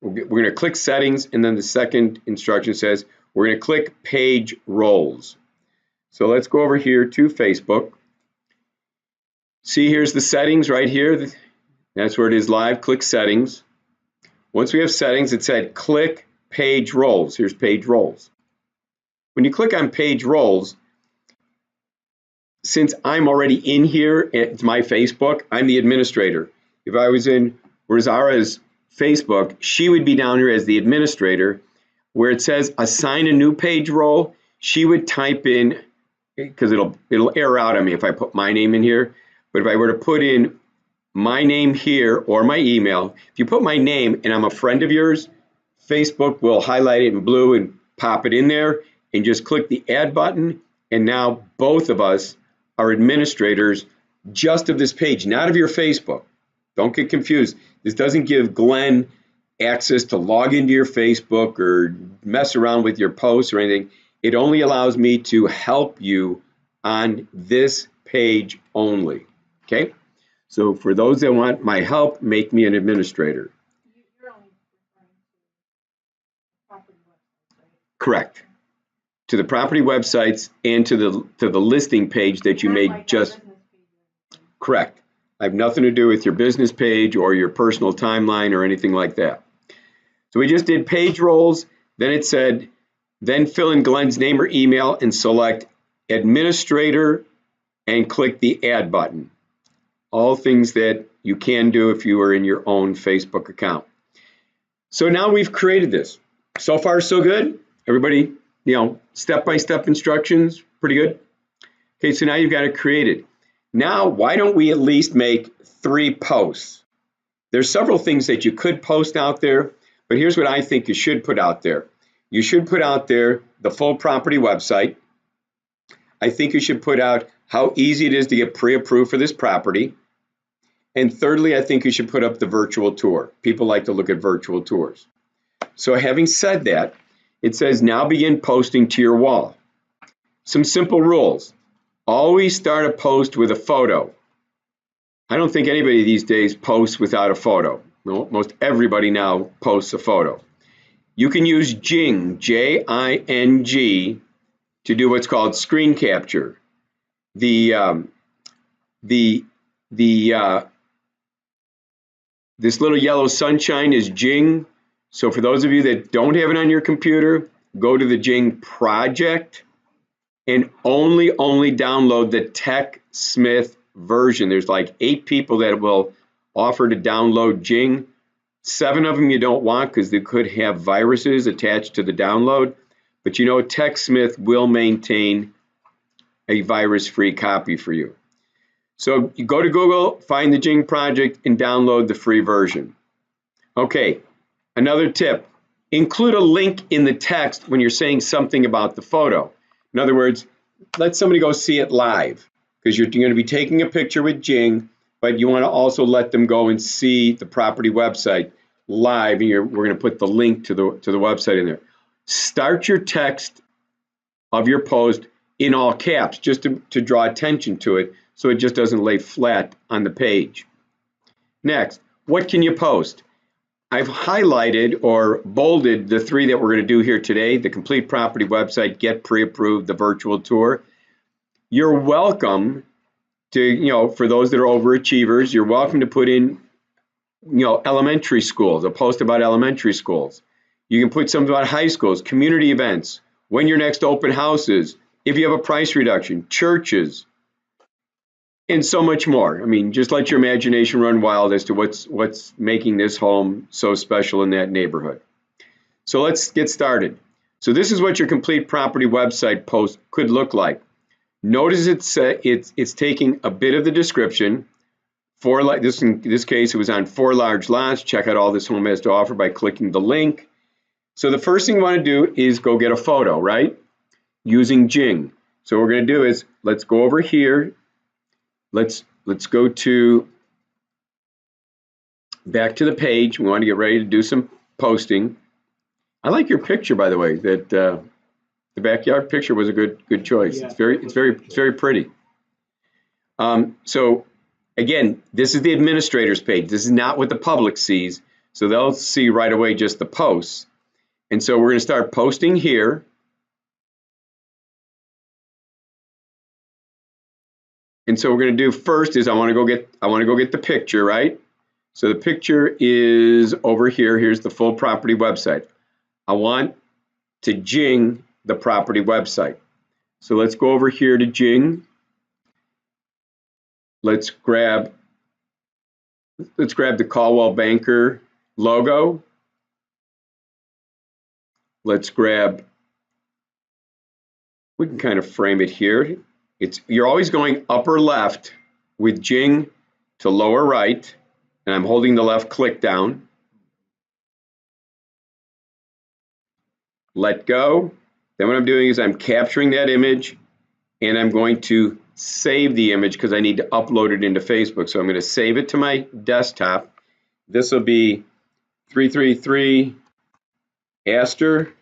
A: We're going to click settings, and then the second instruction says we're going to click page roles. So let's go over here to Facebook. See, here's the settings right here. That's where it is live. Click settings. Once we have settings, it said click page roles. Here's page roles. When you click on page roles, since I'm already in here, it's my Facebook, I'm the administrator. If I was in Rosara's Facebook, she would be down here as the administrator. Where it says assign a new page role, she would type in, because it'll error out on me if I put my name in here. But if I were to put in my name here or my email, if you put my name and I'm a friend of yours, Facebook will highlight it in blue and pop it in there, and just click the add button, and now both of us are administrators just of this page, not of your Facebook. Don't get confused. This doesn't give Glenn access to log into your Facebook or mess around with your posts or anything. It only allows me to help you on this page only. Okay? So for those that want my help, make me an administrator.
B: You're only referring to property websites, right?
A: Correct. To the property websites and to the listing page that you
B: Not
A: made
B: like our
A: just
B: business page or anything.
A: correct. I have nothing to do with your business page or your personal timeline or anything like that. So we just did page roles. Then it said, then fill in Glen's name or email and select administrator and click the add button. All things that you can do if you are in your own Facebook account. So now we've created this. So far, so good. Everybody, step-by-step instructions, pretty good. Okay, so now you've got it created. Now, why don't we at least make 3 posts? There's several things that you could post out there, but here's what I think you should put out there. You should put out there the full property website. I think you should put out how easy it is to get pre-approved for this property. And thirdly, I think you should put up the virtual tour. People like to look at virtual tours. So having said that, it says now begin posting to your wall. Some simple rules. Always start a post with a photo. I don't think anybody these days posts without a photo. Most everybody now posts a photo. You can use Jing, J-I-N-G, to do what's called screen capture. This little yellow sunshine is Jing. So for those of you that don't have it on your computer, go to the Jing project and only download the TechSmith version. There's like 8 people that will offer to download Jing. 7 of them you don't want because they could have viruses attached to the download. But TechSmith will maintain a virus-free copy for you. So you go to Google, find the Jing project, and download the free version. Okay, another tip. Include a link in the text when you're saying something about the photo. In other words, let somebody go see it live because you're going to be taking a picture with Jing, but you want to also let them go and see the property website live, and we're going to put the link to the website in there. Start your text of your post in all caps just to draw attention to it so it just doesn't lay flat on the page. Next, what can you post? I've highlighted or bolded the 3 that we're going to do here today: the complete property website, get pre-approved, the virtual tour. You're welcome to, for those that are overachievers, you're welcome to put in, elementary schools, a post about elementary schools. You can put something about high schools, community events, when your next open house is, if you have a price reduction, churches, and so much more. I mean, just let your imagination run wild as to what's making this home so special in that neighborhood. So let's get started. So this is what your complete property website post could look like. Notice it's taking a bit of the description. In this case, it was on 4 large lots. Check out all this home has to offer by clicking the link. So the first thing you want to do is go get a photo, right? Using Jing. So what we're going to do is let's go over here. Let's go back to the page. We want to get ready to do some posting. I like your picture, by the way. That the backyard picture was a good choice. Yeah, it's very pretty. So again, this is the administrator's page. This is not what the public sees. So they'll see right away just the posts. And so we're going to start posting here. And so what we're going to do first is I want to go get the picture, right? So the picture is over here. Here's the full property website. I want to Jing the property website. So let's go over here to Jing. Let's grab the Caldwell Banker logo. We can kind of frame it here. You're always going upper left with Jing to lower right, and I'm holding the left click down. Let go. Then what I'm doing is I'm capturing that image, and I'm going to save the image because I need to upload it into Facebook. So I'm going to save it to my desktop. This will be 333 Astor.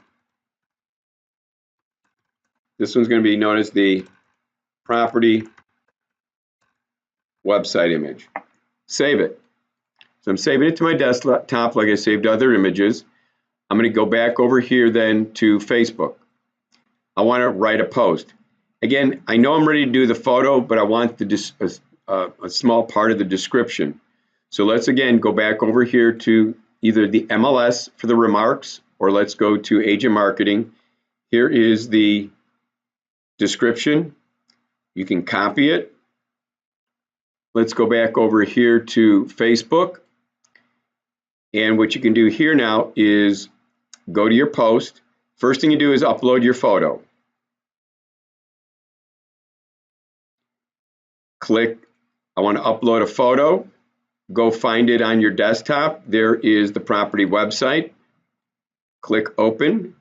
A: This one's going to be known as the property website image. save it. So I'm saving it to my desktop like I saved other images. I'm going to go back over here then to Facebook. I want to write a post. Again, I know I'm ready to do the photo, but I want a small part of the description. So let's again go back over here to either the MLS for the remarks, or let's go to agent marketing. Here is the description. You can copy it. Let's go back over here to Facebook. And what you can do here now is go to your post. First thing you do is upload your photo. Click, I want to upload a photo. Go find it on your desktop. There is the property website. Click open.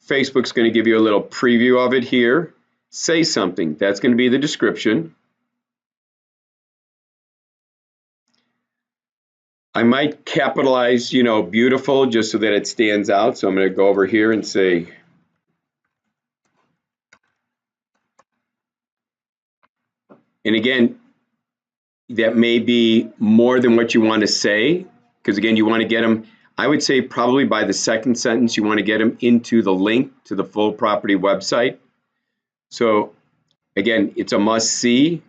A: Facebook's going to give you a little preview of it here. Say something. That's going to be the description. I might capitalize, beautiful, just so that it stands out. So I'm going to go over here and say, and again, that may be more than what you want to say, because again, you want to get them, I would say probably by the second sentence, you want to get them into the link to the full property website. So again, it's a must-see.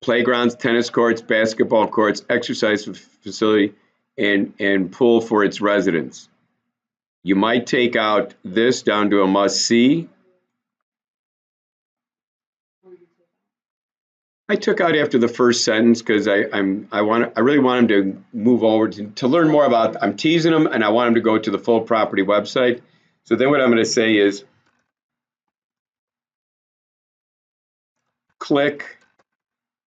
A: Playgrounds, tennis courts, basketball courts, exercise facility, and pool for its residents. You might take out this down to a must-see. I took out after the first sentence because I really want them to move over to learn more about. I'm teasing them, and I want them to go to the full property website. So then what I'm going to say is click,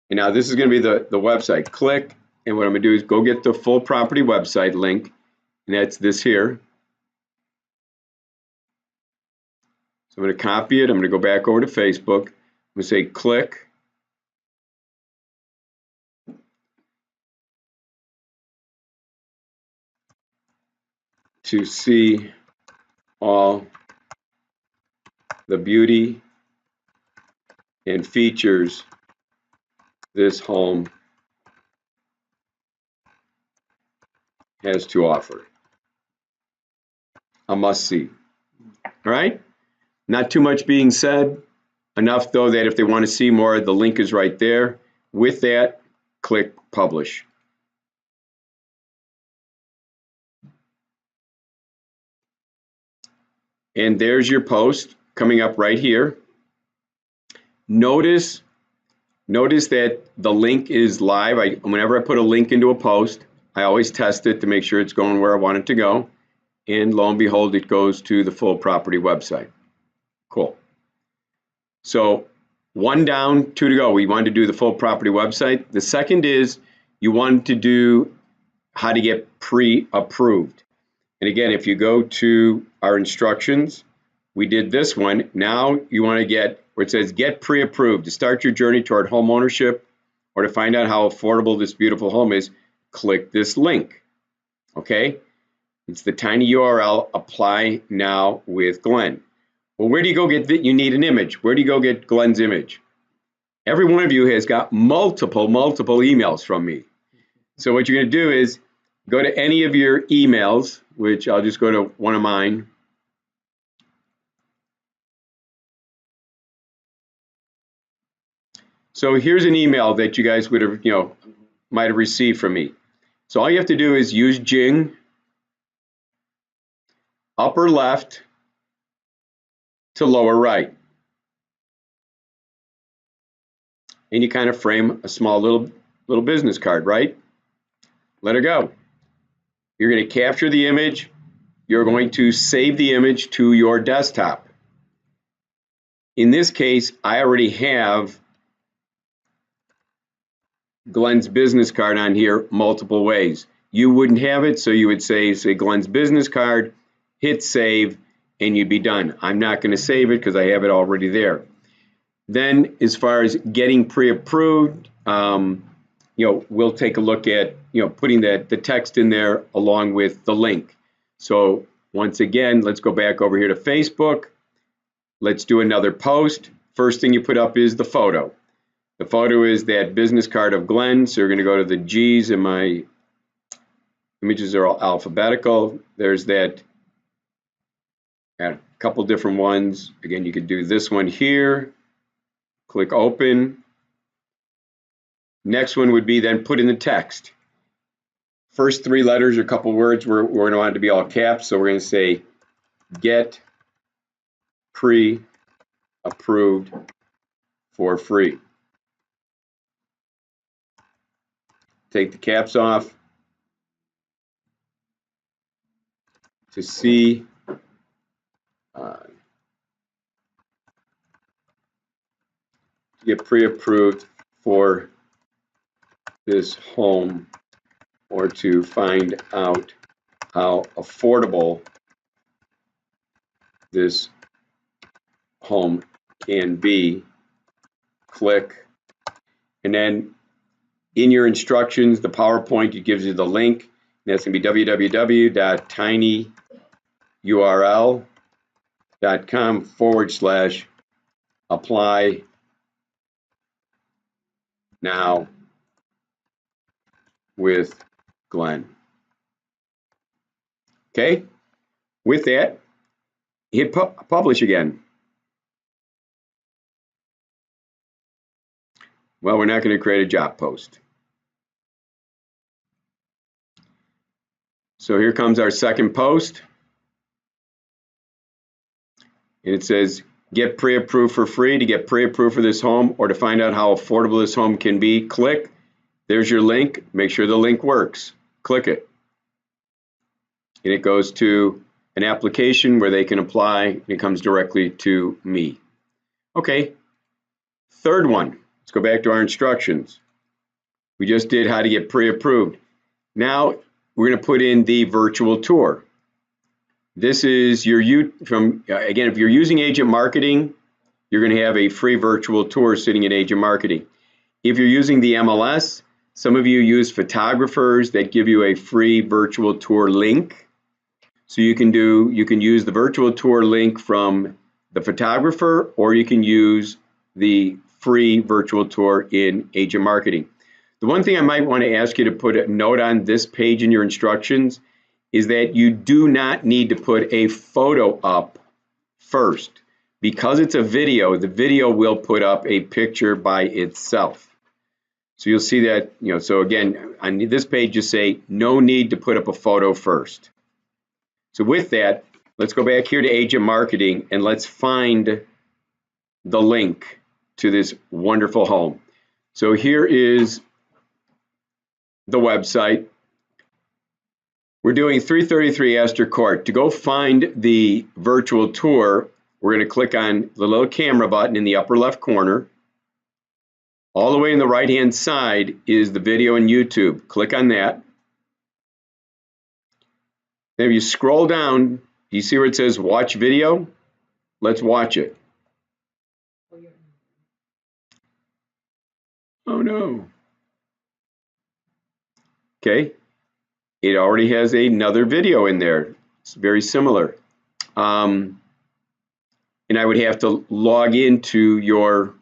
A: and now this is going to be the website. Click, and what I'm going to do is go get the full property website link, and that's this here. So I'm going to copy it. I'm going to go back over to Facebook. I'm going to say click. To see all the beauty and features this home has to offer. A must-see. All right? Not too much being said. Enough, though, that if they want to see more, the link is right there. With that, click Publish. And there's your post coming up right here. Notice that the link is live. Whenever I put a link into a post, I always test it to make sure it's going where I want it to go. And lo and behold, it goes to the full property website. Cool. So 1 down, 2 to go. We wanted to do the full property website. The second is you want to do how to get pre-approved. And again, if you go to our instructions, we did this one. Now you want to get where it says get pre-approved to start your journey toward home ownership or to find out how affordable this beautiful home is. Click this link. Okay? It's the tiny URL, apply now with Glen. Well, where do you go get that? You need an image. Where do you go get Glen's image? Every one of you has got multiple emails from me. So what you're going to do is go to any of your emails, which I'll just go to one of mine. So here's an email that you guys would have, might have received from me. So all you have to do is use Jing, upper left to lower right. And you kind of frame a small little business card, right? Let it go. You're going to capture the image. You're going to save the image to your desktop. In this case, I already have Glen's business card on here multiple ways. You wouldn't have it, so you would say Glen's business card, hit save, and you'd be done. I'm not going to save it because I have it already there. Then as far as getting pre-approved, we'll take a look at, putting the text in there along with the link. So once again, let's go back over here to Facebook. Let's do another post. first thing you put up is the photo. The photo is that business card of Glen, so you're going to go to the G's, and my images are all alphabetical. There's that, a couple different ones. Again, you could do this one here, click open. Next one would be then put in the text. First three letters or a couple words, we're going to want it to be all caps, so we're going to say get pre-approved for free. Take the caps off to see get pre-approved for this home, or to find out how affordable this home can be. Click, and then in your instructions, the PowerPoint, it gives you the link, and that's going to be www.tinyurl.com/apply now with Glen. Okay, with that, hit publish again. Well, we're not going to create a job post. So here comes our second post. And it says, get pre-approved for free. To get pre-approved for this home, or to find out how affordable this home can be, click. There's your link. Make sure the link works. Click it. And it goes to an application where they can apply, and it comes directly to me. Okay, third one. Let's go back to our instructions. We just did how to get pre-approved. Now we're going to put in the virtual tour. This is your again, if you're using agent marketing, you're going to have a free virtual tour sitting in agent marketing. If you're using the MLS, some of you use photographers that give you a free virtual tour link. So you can use the virtual tour link from the photographer, or you can use the free virtual tour in agent marketing. The one thing I might want to ask you to put a note on this page in your instructions is that you do not need to put a photo up first. Because it's a video, the video will put up a picture by itself. So you'll see that, so again, on this page, just say no need to put up a photo first. So with that, let's go back here to agent marketing, and let's find the link to this wonderful home. So here is the website. We're doing 333 Astor Court. To go find the virtual tour, we're going to click on the little camera button in the upper left corner. All the way on the right-hand side is the video in YouTube. Click on that. Then if you scroll down, you see where it says watch video? Let's watch it. Oh no. Okay. It already has another video in there. It's very similar. And I would have to log into your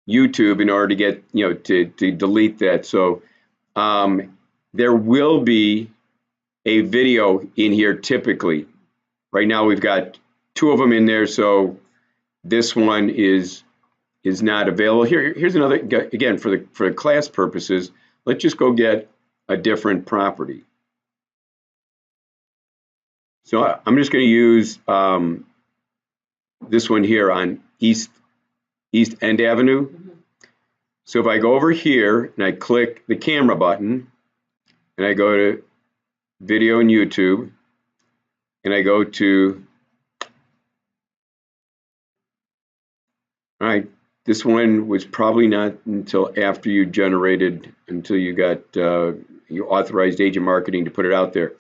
A: YouTube in order to get, to delete that. So there will be a video in here typically. Right now we've got 2 of them in there, so this one is not available. Here's another, again, for the class purposes, let's just go get a different property. So I'm just going to use this one here on East End Avenue. So if I go over here and I click the camera button, and I go to video and YouTube, and I go to, all right, this one was probably not until after you until you got you authorized agent marketing to put it out there.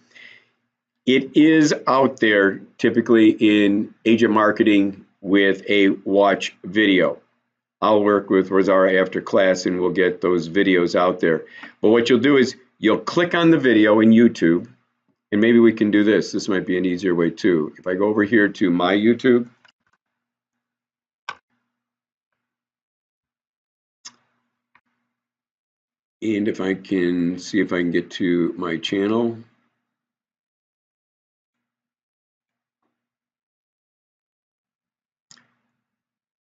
A: It is out there typically in agent marketing with a watch video. I'll work with Rosaura after class and we'll get those videos out there. But what you'll do is you'll click on the video in YouTube, and maybe we can do this. This might be an easier way too. If I go over here to my YouTube, And if I can see if I can get to my channel.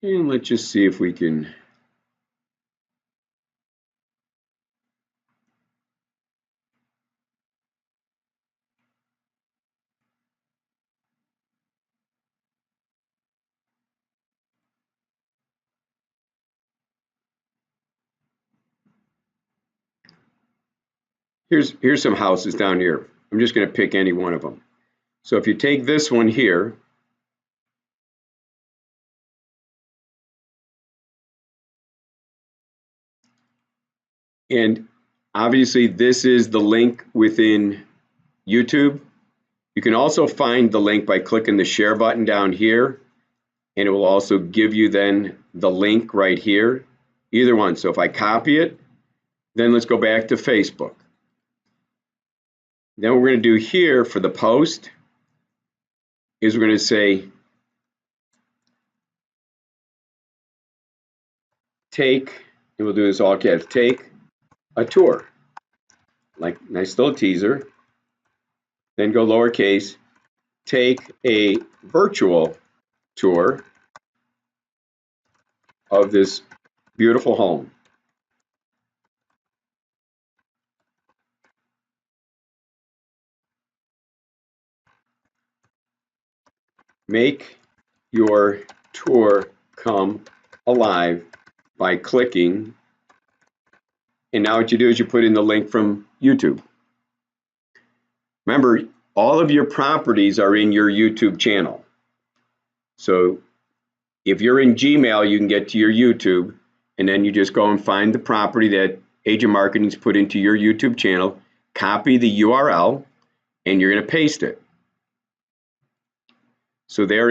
A: And let's just see if we can. Here's some houses down here. I'm just going to pick any one of them. So if you take this one here, and obviously this is the link within YouTube. You can also find the link by clicking the share button down here, and it will also give you then the link right here, either one. So if I copy it, then let's go back to Facebook. Then what we're going to do here for the post is we're going to say take, and we'll do this all caps, take a tour, like nice little teaser, then go lowercase, take a virtual tour of this beautiful home. Make your tour come alive by clicking, and now what you do is you put in the link from YouTube. Remember, all of your properties are in your YouTube channel. So if you're in Gmail, you can get to your YouTube, and then you just go and find the property that Agent Marketing's put into your YouTube channel, copy the URL, and you're going to paste it. So there,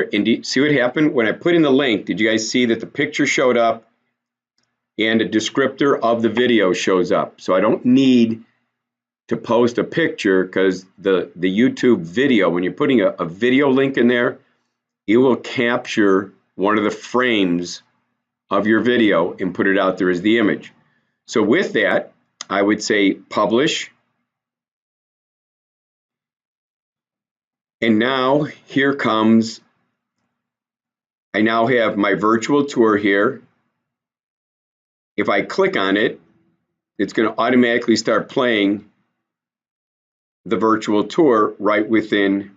A: indeed. See what happened when I put in the link? Did you guys see that the picture showed up and a descriptor of the video shows up? So I don't need to post a picture, because the YouTube video, when you're putting a video link in there, it will capture one of the frames of your video and put it out there as the image. So with that, I would say publish. And now here comes, I now have my virtual tour here. If I click on it, it's going to automatically start playing the virtual tour right within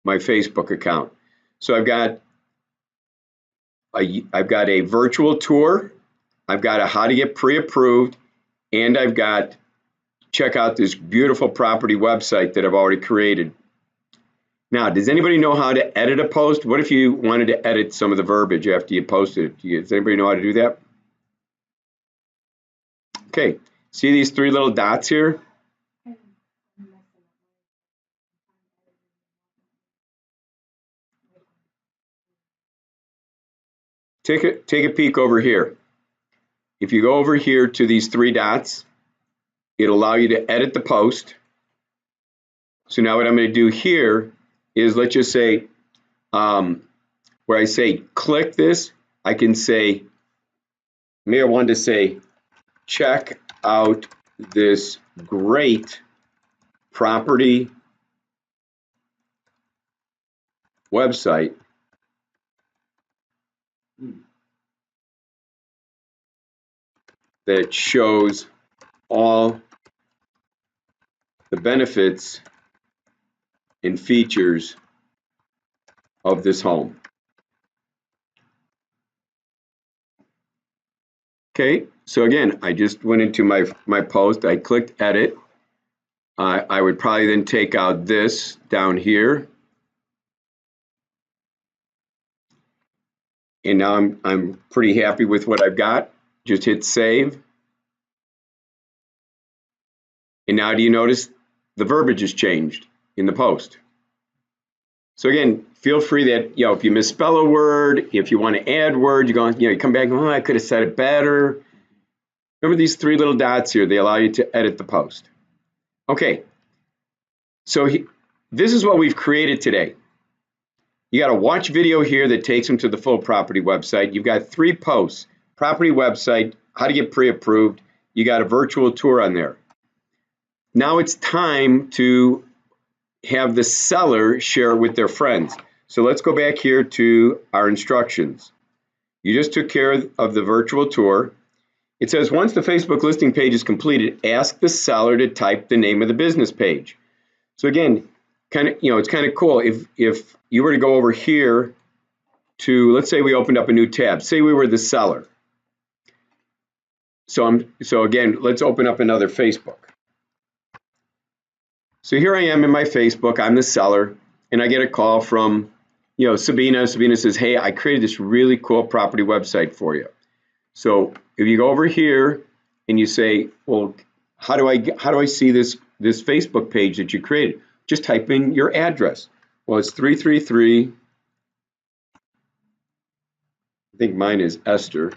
A: my Facebook account. So I've got a virtual tour, I've got a how to get pre-approved, and I've got check out this beautiful property website that I've already created. Now, does anybody know how to edit a post? What if you wanted to edit some of the verbiage after you posted it? Does anybody know how to do that? Okay, see these three little dots here? Take a peek over here. If you go over here to these three dots, it'll allow you to edit the post. So now what I'm going to do here is, let's just say, where I say click this, I can say, maybe I wanted to say, check out this great property website that shows all the benefits and features of this home. Okay, so again, I just went into my post, I clicked edit. I would probably then take out this down here. And now I'm pretty happy with what I've got. Just hit save. And now do you notice the verbiage has changed in the post? So again, feel free that, if you misspell a word, if you want to add words, you come back, oh, I could have said it better. Remember these three little dots here, they allow you to edit the post. Okay, so this is what we've created today. You got a watch video here that takes them to the full property website. You've got three posts: property website, how to get pre-approved. You got a virtual tour on there. Now it's time to have the seller share with their friends. So let's go back here to our instructions. You just took care of the virtual tour. It says once the Facebook listing page is completed, ask the seller to type the name of the business page. So again, it's kind of cool. If you were to go over here to, let's say we opened up a new tab. Say we were the seller. So again, let's open up another Facebook. So here I am in my Facebook. I'm the seller, and I get a call from, Sabina. Sabina says, "Hey, I created this really cool property website for you." So if you go over here and you say, "Well, how do I see this Facebook page that you created?" Just type in your address. Well, it's 333. I think mine is Esther.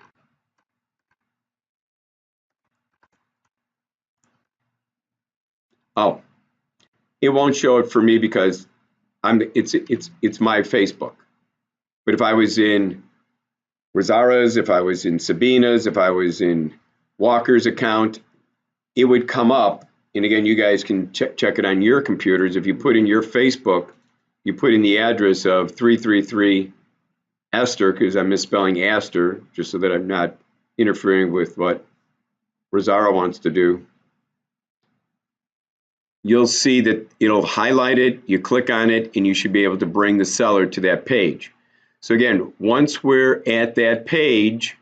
A: Oh, it won't show it for me because it's my Facebook. But if I was in Rosara's, if I was in Sabina's, if I was in Walker's account, it would come up. And again, you guys can check it on your computers. If you put in your Facebook, you put in the address of 333 Esther, because I'm misspelling Astor, just so that I'm not interfering with what Rosara wants to do. You'll see that it'll highlight it, you click on it, and you should be able to bring the seller to that page. So again, once we're at that page,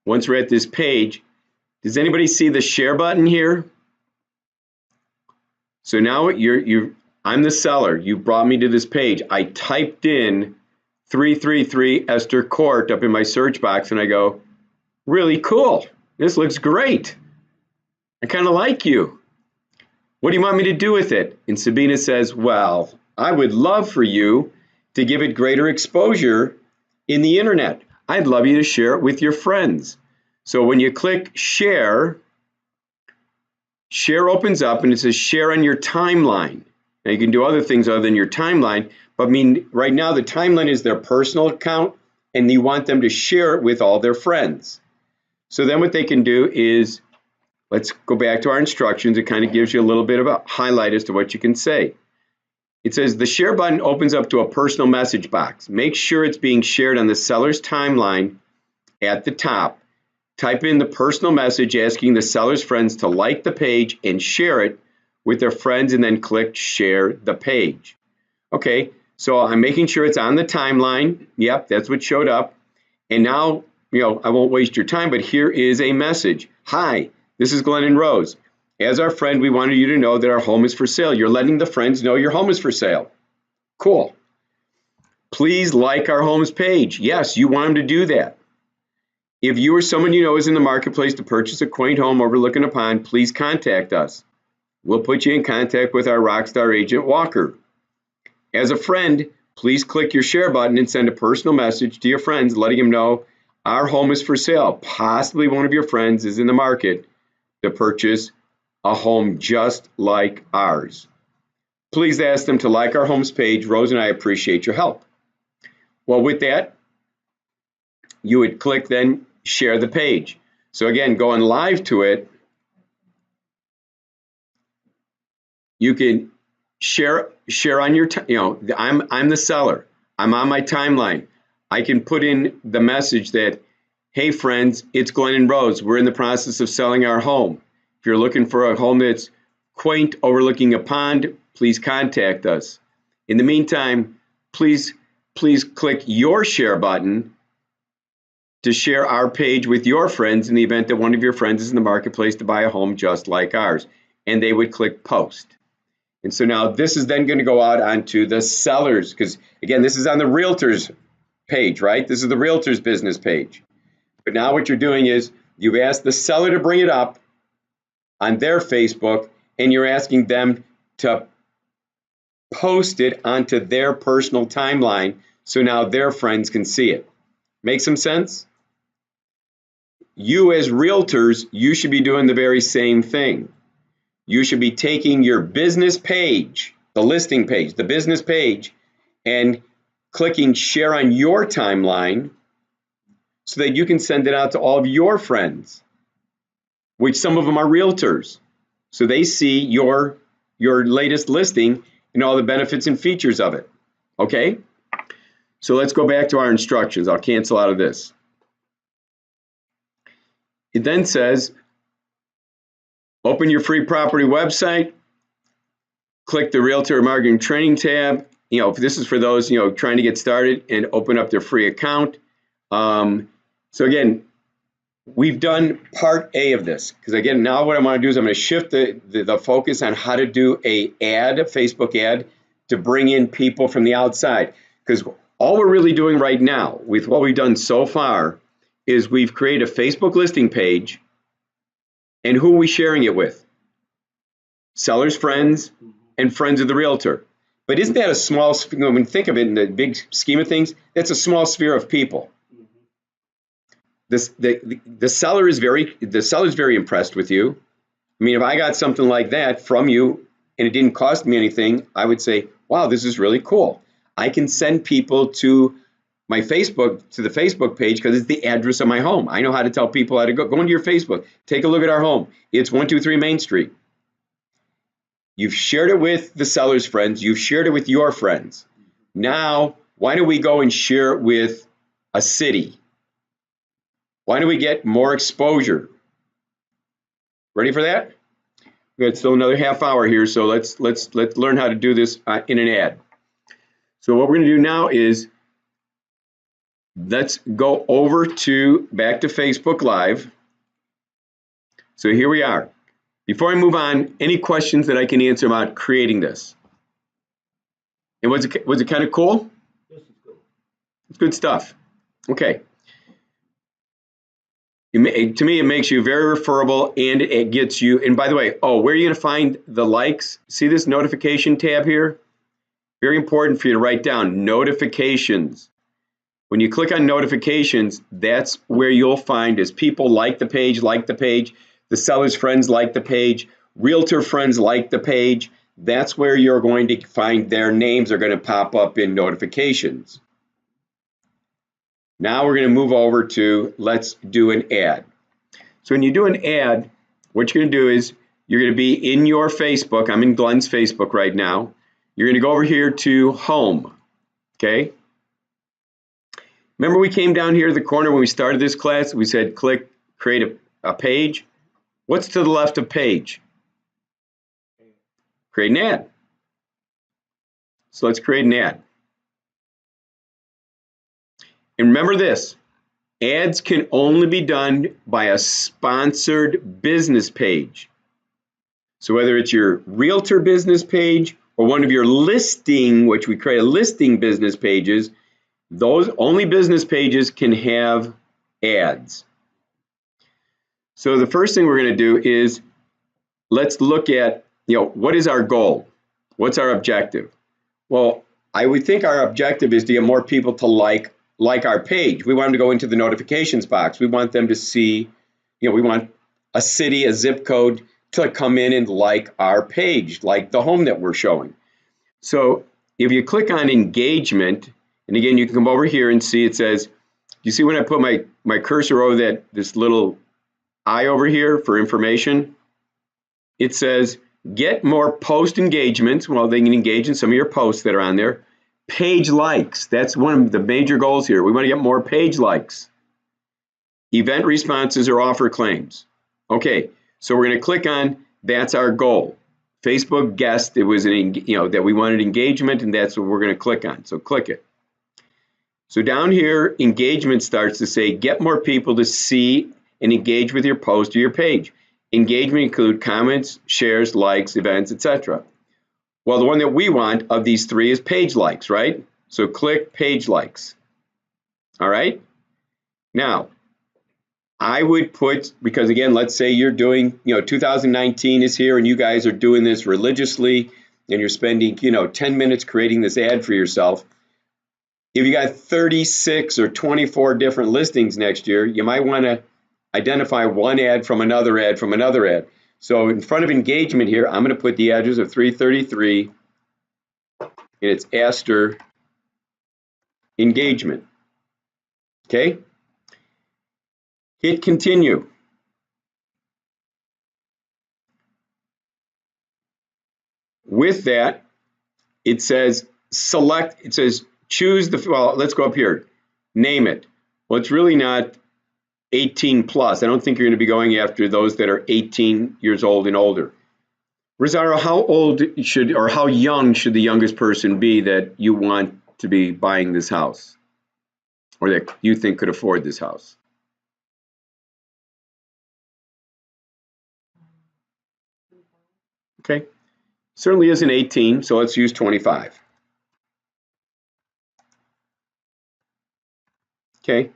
A: once we're at this page, does anybody see the share button here? So now I'm the seller. You brought me to this page. I typed in 333 Esther Court up in my search box, and I go, really cool. This looks great. I kind of like you. What do you want me to do with it? And Sabina says, well, I would love for you to give it greater exposure in the internet. I'd love you to share it with your friends. So when you click share, share opens up and it says share on your timeline. Now you can do other things other than your timeline, but right now the timeline is their personal account and you want them to share it with all their friends. So then what they can do is, let's go back to our instructions. It kind of gives you a little bit of a highlight as to what you can say. It says the share button opens up to a personal message box. Make sure it's being shared on the seller's timeline at the top. Type in the personal message asking the seller's friends to like the page and share it with their friends and then click share the page. Okay, so I'm making sure it's on the timeline. Yep, that's what showed up. And now, I won't waste your time, but here is a message. Hi, this is Glenn and Rose. As our friend, we wanted you to know that our home is for sale. You're letting the friends know your home is for sale. Cool. Please like our home's page. Yes, you want them to do that. If you or someone you know is in the marketplace to purchase a quaint home overlooking a pond, please contact us. We'll put you in contact with our rockstar agent, Walker. As a friend, please click your share button and send a personal message to your friends letting them know our home is for sale. Possibly one of your friends is in the market to purchase a home just like ours. Please ask them to like our home's page. Rose and I appreciate your help. Well, with that, you would click then share the page. So again, going live to it, you can share on your, I'm the seller. I'm on my timeline. I can put in the message that, hey friends, it's Glenn and Rose. We're in the process of selling our home. If you're looking for a home that's quaint overlooking a pond, please contact us. In the meantime, please click your share button to share our page with your friends in the event that one of your friends is in the marketplace to buy a home just like ours. And they would click post. And so now this is then going to go out onto the sellers, because again, this is on the realtor's page, right? This is the realtor's business page. But now what you're doing is you've asked the seller to bring it up on their Facebook, and you're asking them to post it onto their personal timeline so now their friends can see it. Make some sense? You as realtors, you should be doing the very same thing. You should be taking your business page, the listing page, the business page, and clicking share on your timeline so that you can send it out to all of your friends, which some of them are realtors. So they see your latest listing and all the benefits and features of it. Okay? So let's go back to our instructions. I'll cancel out of this. It then says, open your free property website, click the Realtor Marketing Training tab. This is for those, trying to get started and open up their free account. So again, we've done part A of this, because again, now what I want to do is I'm going to shift the focus on how to do a Facebook ad to bring in people from the outside. Because all we're really doing right now with what we've done so far is we've created a Facebook listing page, and who are we sharing it with? Sellers, friends, and friends of the realtor. But isn't that a small, when you think of it in the big scheme of things, that's a small sphere of people. The seller is very impressed with you. I mean, if I got something like that from you and it didn't cost me anything, I would say, wow, this is really cool. I can send people to my Facebook, to the Facebook page, because it's the address of my home. I know how to tell people how to go into your Facebook. Take a look at our home. It's 123 Main Street. You've shared it with the seller's friends. You've shared it with your friends. Now, why don't we go and share it with a city? Why don't we get more exposure? Ready for that? We got still another half hour here, so let's learn how to do this in an ad. So what we're going to do now is let's go over back to Facebook Live. So here we are. Before I move on, any questions that I can answer about creating this? And was it kind of cool?
C: This is cool.
A: It's good stuff. Okay. To me, it makes you very referable, and it gets you, and by the way, where are you going to find the likes? See this notification tab here? Very important for you to write down notifications. When you click on notifications, that's where you'll find is people like the page, the seller's friends like the page, realtor friends like the page. That's where you're going to find their names are going to pop up in notifications. Now we're going to move over to let's do an ad. So when you do an ad, what you're going to do is you're going to be in your Facebook. I'm in Glen's Facebook right now. You're going to go over here to Home. Okay. Remember we came down here to the corner when we started this class? We said click, create a page. What's to the left of page? Create an ad. So let's create an ad. And remember this, ads can only be done by a sponsored business page. So whether it's your realtor business page or one of your listing, which we create a listing business pages, those only business pages can have ads. So the first thing we're going to do is let's look at, what is our goal? What's our objective? Well, I would think our objective is to get more people to like our page. We want them to go into the notifications box. We want them to see, we want a city, a zip code to come in and like our page, like the home that we're showing. So if you click on engagement, and again, you can come over here and see it says, you see when I put my cursor over this little eye over here for information, it says get more post engagements. Well, they can engage in some of your posts that are on there. Page likes, that's one of the major goals here. We want to get more page likes. Event responses or offer claims. Okay, so we're going to click on, that's our goal. Facebook guessed it was that we wanted engagement, and that's what we're going to click on. So click it. So down here, engagement starts to say get more people to see and engage with your post or your page. Engagement include comments, shares, likes, events, etc. Well, the one that we want of these three is page likes, right? So click page likes. All right. Now, I would put, because again, let's say you're doing, 2019 is here and you guys are doing this religiously and you're spending, 10 minutes creating this ad for yourself. If you got 36 or 24 different listings next year, you might want to identify one ad from another ad from another ad. So in front of engagement here, I'm going to put the address of 333 and it's Astor engagement. Okay. Hit continue. With that, it says select, it says choose the, well, let's go up here, name it. Well, it's really not 18 plus. I don't think you're going to be going after those that are 18 years old and older. Rosario, how old should, or how young should the youngest person be that you want to be buying this house, or that you think could afford this house? Okay, certainly isn't 18, so let's use 25. Okay,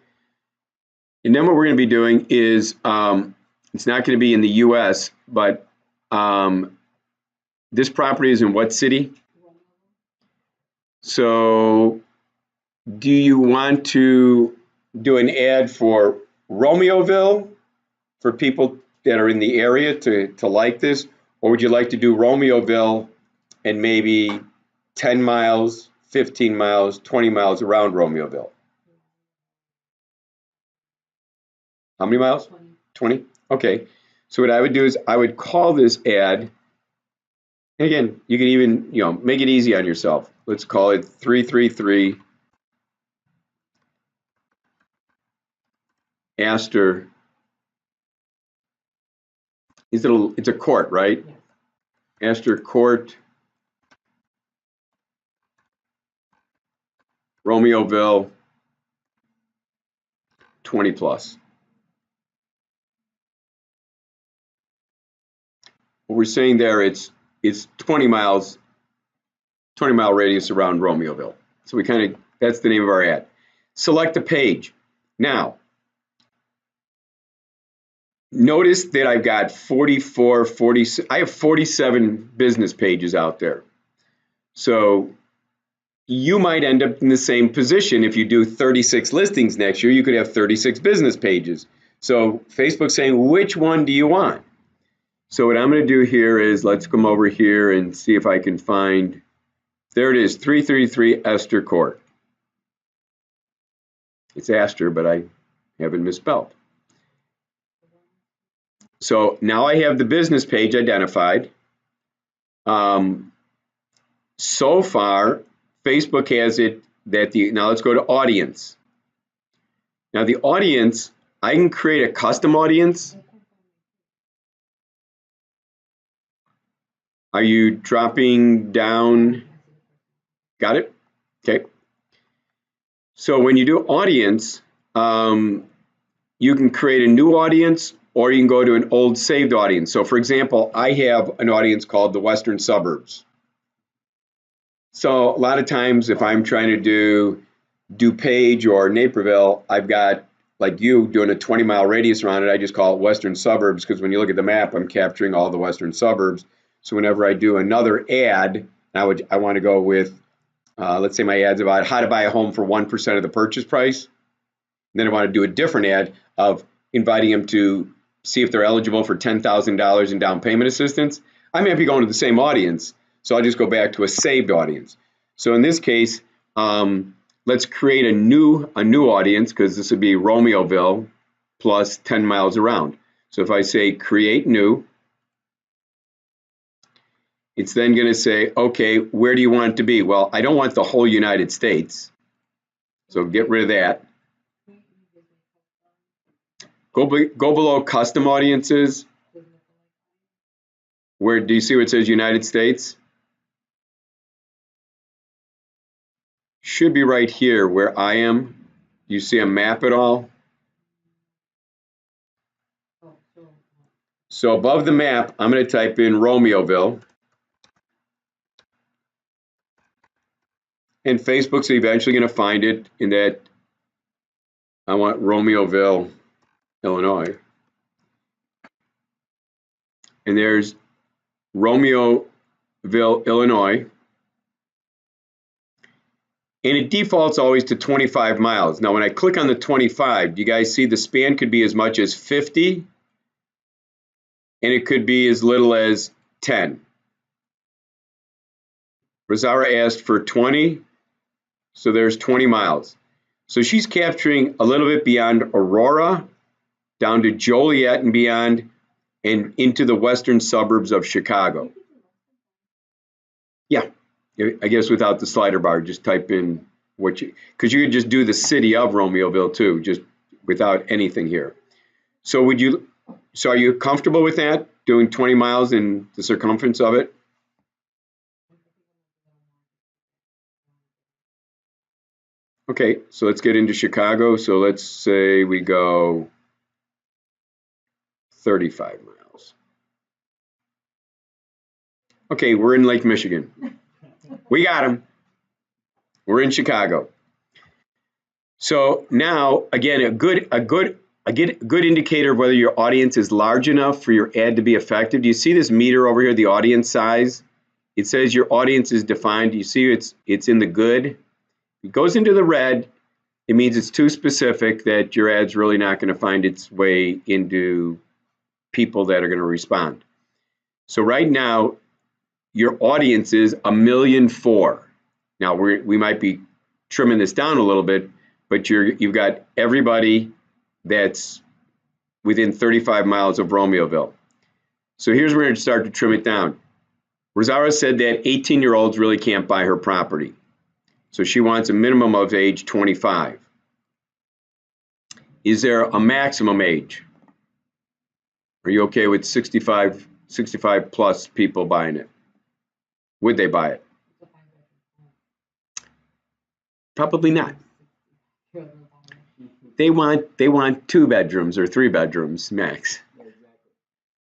A: and then what we're going to be doing is, it's not going to be in the US, but this property is in what city? So do you want to do an ad for Romeoville for people that are in the area to like this? Or would you like to do Romeoville and maybe 10 miles, 15 miles, 20 miles around Romeoville? How many miles? 20? Okay. So what I would do is I would call this ad, and again, you can even, make it easy on yourself. Let's call it 333 Astor. It's a court, right? Yes. Astor Court, Romeoville, 20 plus. What we're saying there, it's 20 miles, 20-mile radius around Romeoville. So that's the name of our ad. Select a page. Now, notice that I've got I have 47 business pages out there. So you might end up in the same position. If you do 36 listings next year, you could have 36 business pages. So Facebook's saying, which one do you want? So what I'm going to do here is, let's come over here and see if I can find, there it is, 333 Astor Court. It's Astor, but I haven't misspelled. So now I have the business page identified. So far, Facebook has it that now let's go to audience. Now the audience, I can create a custom audience. Are you dropping down? Got it? Okay. So when you do audience, you can create a new audience, or you can go to an old saved audience. So for example, I have an audience called the Western Suburbs. So a lot of times if I'm trying to do DuPage or Naperville, I've got, like you, doing a 20-mile radius around it. I just call it Western Suburbs, because when you look at the map, I'm capturing all the Western Suburbs. So whenever I do another ad, I want to go with, let's say my ad's about how to buy a home for 1% of the purchase price. And then I want to do a different ad of inviting them to see if they're eligible for $10,000 in down payment assistance. I may be going to the same audience, so I'll just go back to a saved audience. So in this case, let's create a new audience, because this would be Romeoville plus 10 miles around. So if I say create new, it's then going to say, okay, where do you want it to be? Well, I don't want the whole United States, so get rid of that. Go below custom audiences. Where do you see where it says United States? Should be right here where I am. You see a map at all? So above the map, I'm going to type in Romeoville. And Facebook's eventually going to find it in that I want Romeoville, Illinois. And there's Romeoville, Illinois. And it defaults always to 25 miles. Now, when I click on the 25, do you guys see the span could be as much as 50? And it could be as little as 10. Rosara asked for 20, so there's 20 miles. So she's capturing a little bit beyond Aurora down to Joliet and beyond, and into the western suburbs of Chicago. Yeah, I guess without the slider bar, just type in what you, because you could just do the city of Romeoville too, just without anything here. So are you comfortable with that, doing 20 miles in the circumference of it? Okay, so let's get into Chicago. So let's say we go 35 miles. Okay, we're in Lake Michigan. We got them. We're in Chicago. So now, again, a good indicator of whether your audience is large enough for your ad to be effective. Do you see this meter over here, the audience size? It says your audience is defined. Do you see it's in the good? It goes into the red. It means it's too specific, that your ad's really not going to find its way into people that are going to respond. So right now, your audience is 1,000,004. Now we might be trimming this down a little bit, but you've got everybody that's within 35 miles of Romeoville. So here's where we're going to start to trim it down. Rosaura said that 18-year-olds really can't buy her property. So she wants a minimum of age 25. Is there a maximum age? Are you okay with 65 plus people buying it? Would they buy it? Probably not. They want 2 bedrooms or 3 bedrooms max.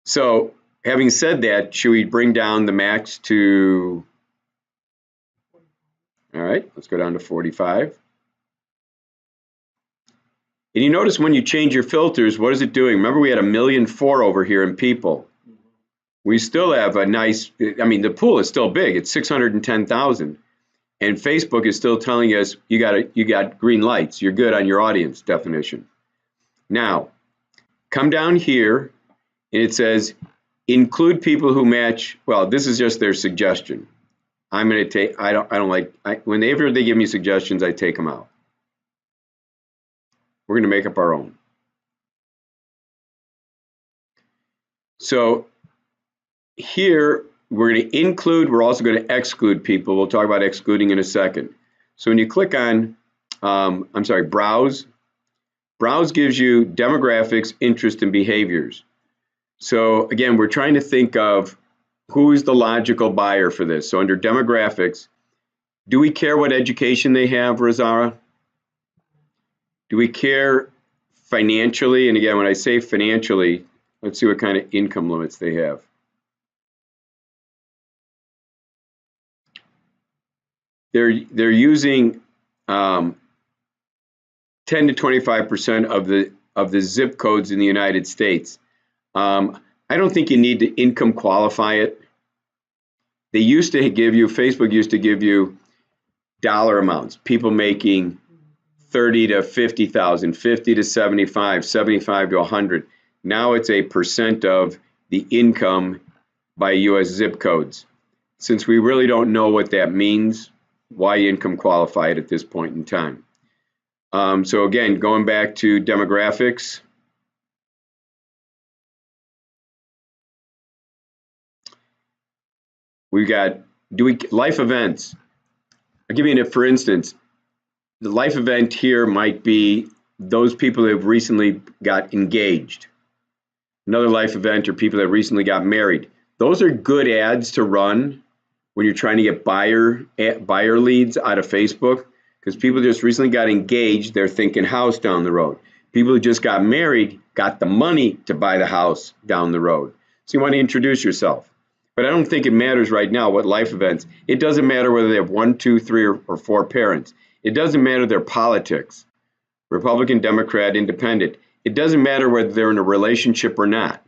A: So having said that, should we bring down the max to, all right, let's go down to 45. And you notice when you change your filters, what is it doing? Remember, we had 1,000,004 over here in people. We still have a nice, I mean, the pool is still big. It's 610,000. And Facebook is still telling us you got green lights. You're good on your audience definition. Now, come down here, and it says include people who match. Well, this is just their suggestion. I'm going to take. I don't like whenever they give me suggestions, I take them out. We're going to make up our own. So here we're going to include. We're also going to exclude people. We'll talk about excluding in a second. So when you click on, browse. Browse gives you demographics, interest, and behaviors. So again, we're trying to think of who's the logical buyer for this. So under demographics, do we care what education they have, Rosaura? Do we care financially? And again, when I say financially, let's see what kind of income limits they have. They're using 10 to 25% of the zip codes in the United States. I don't think you need to income qualify it. They used to give you, Facebook used to give you dollar amounts, people making 30 to 50,000, 50 to 75, 75 to 100. Now it's a percent of the income by US zip codes. Since we really don't know what that means, why income qualify it at this point in time? So again, going back to demographics. We've got life events. I'll give you an, for instance, the life event here might be those people that have recently got engaged. Another life event are people that recently got married. Those are good ads to run when you're trying to get buyer leads out of Facebook, because people just recently got engaged, they're thinking house down the road. People who just got married got the money to buy the house down the road. So you want to introduce yourself. But I don't think it matters right now what life events. It doesn't matter whether they have 1, 2, 3, or 4 parents. It doesn't matter their politics, Republican, Democrat, Independent. It doesn't matter whether they're in a relationship or not.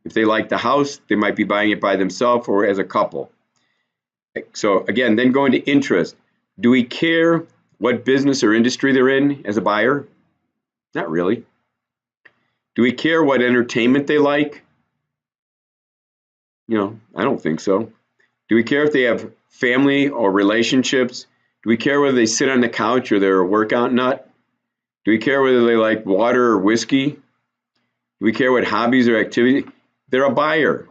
A: If they like the house, they might be buying it by themselves or as a couple. So again, then going to interest. Do we care what business or industry they're in as a buyer? Not really. Do we care what entertainment they like? I don't think so. Do we care if they have family or relationships? Do we care whether they sit on the couch or they're a workout nut? Do we care whether they like water or whiskey? Do we care what hobbies or activity? They're a buyer.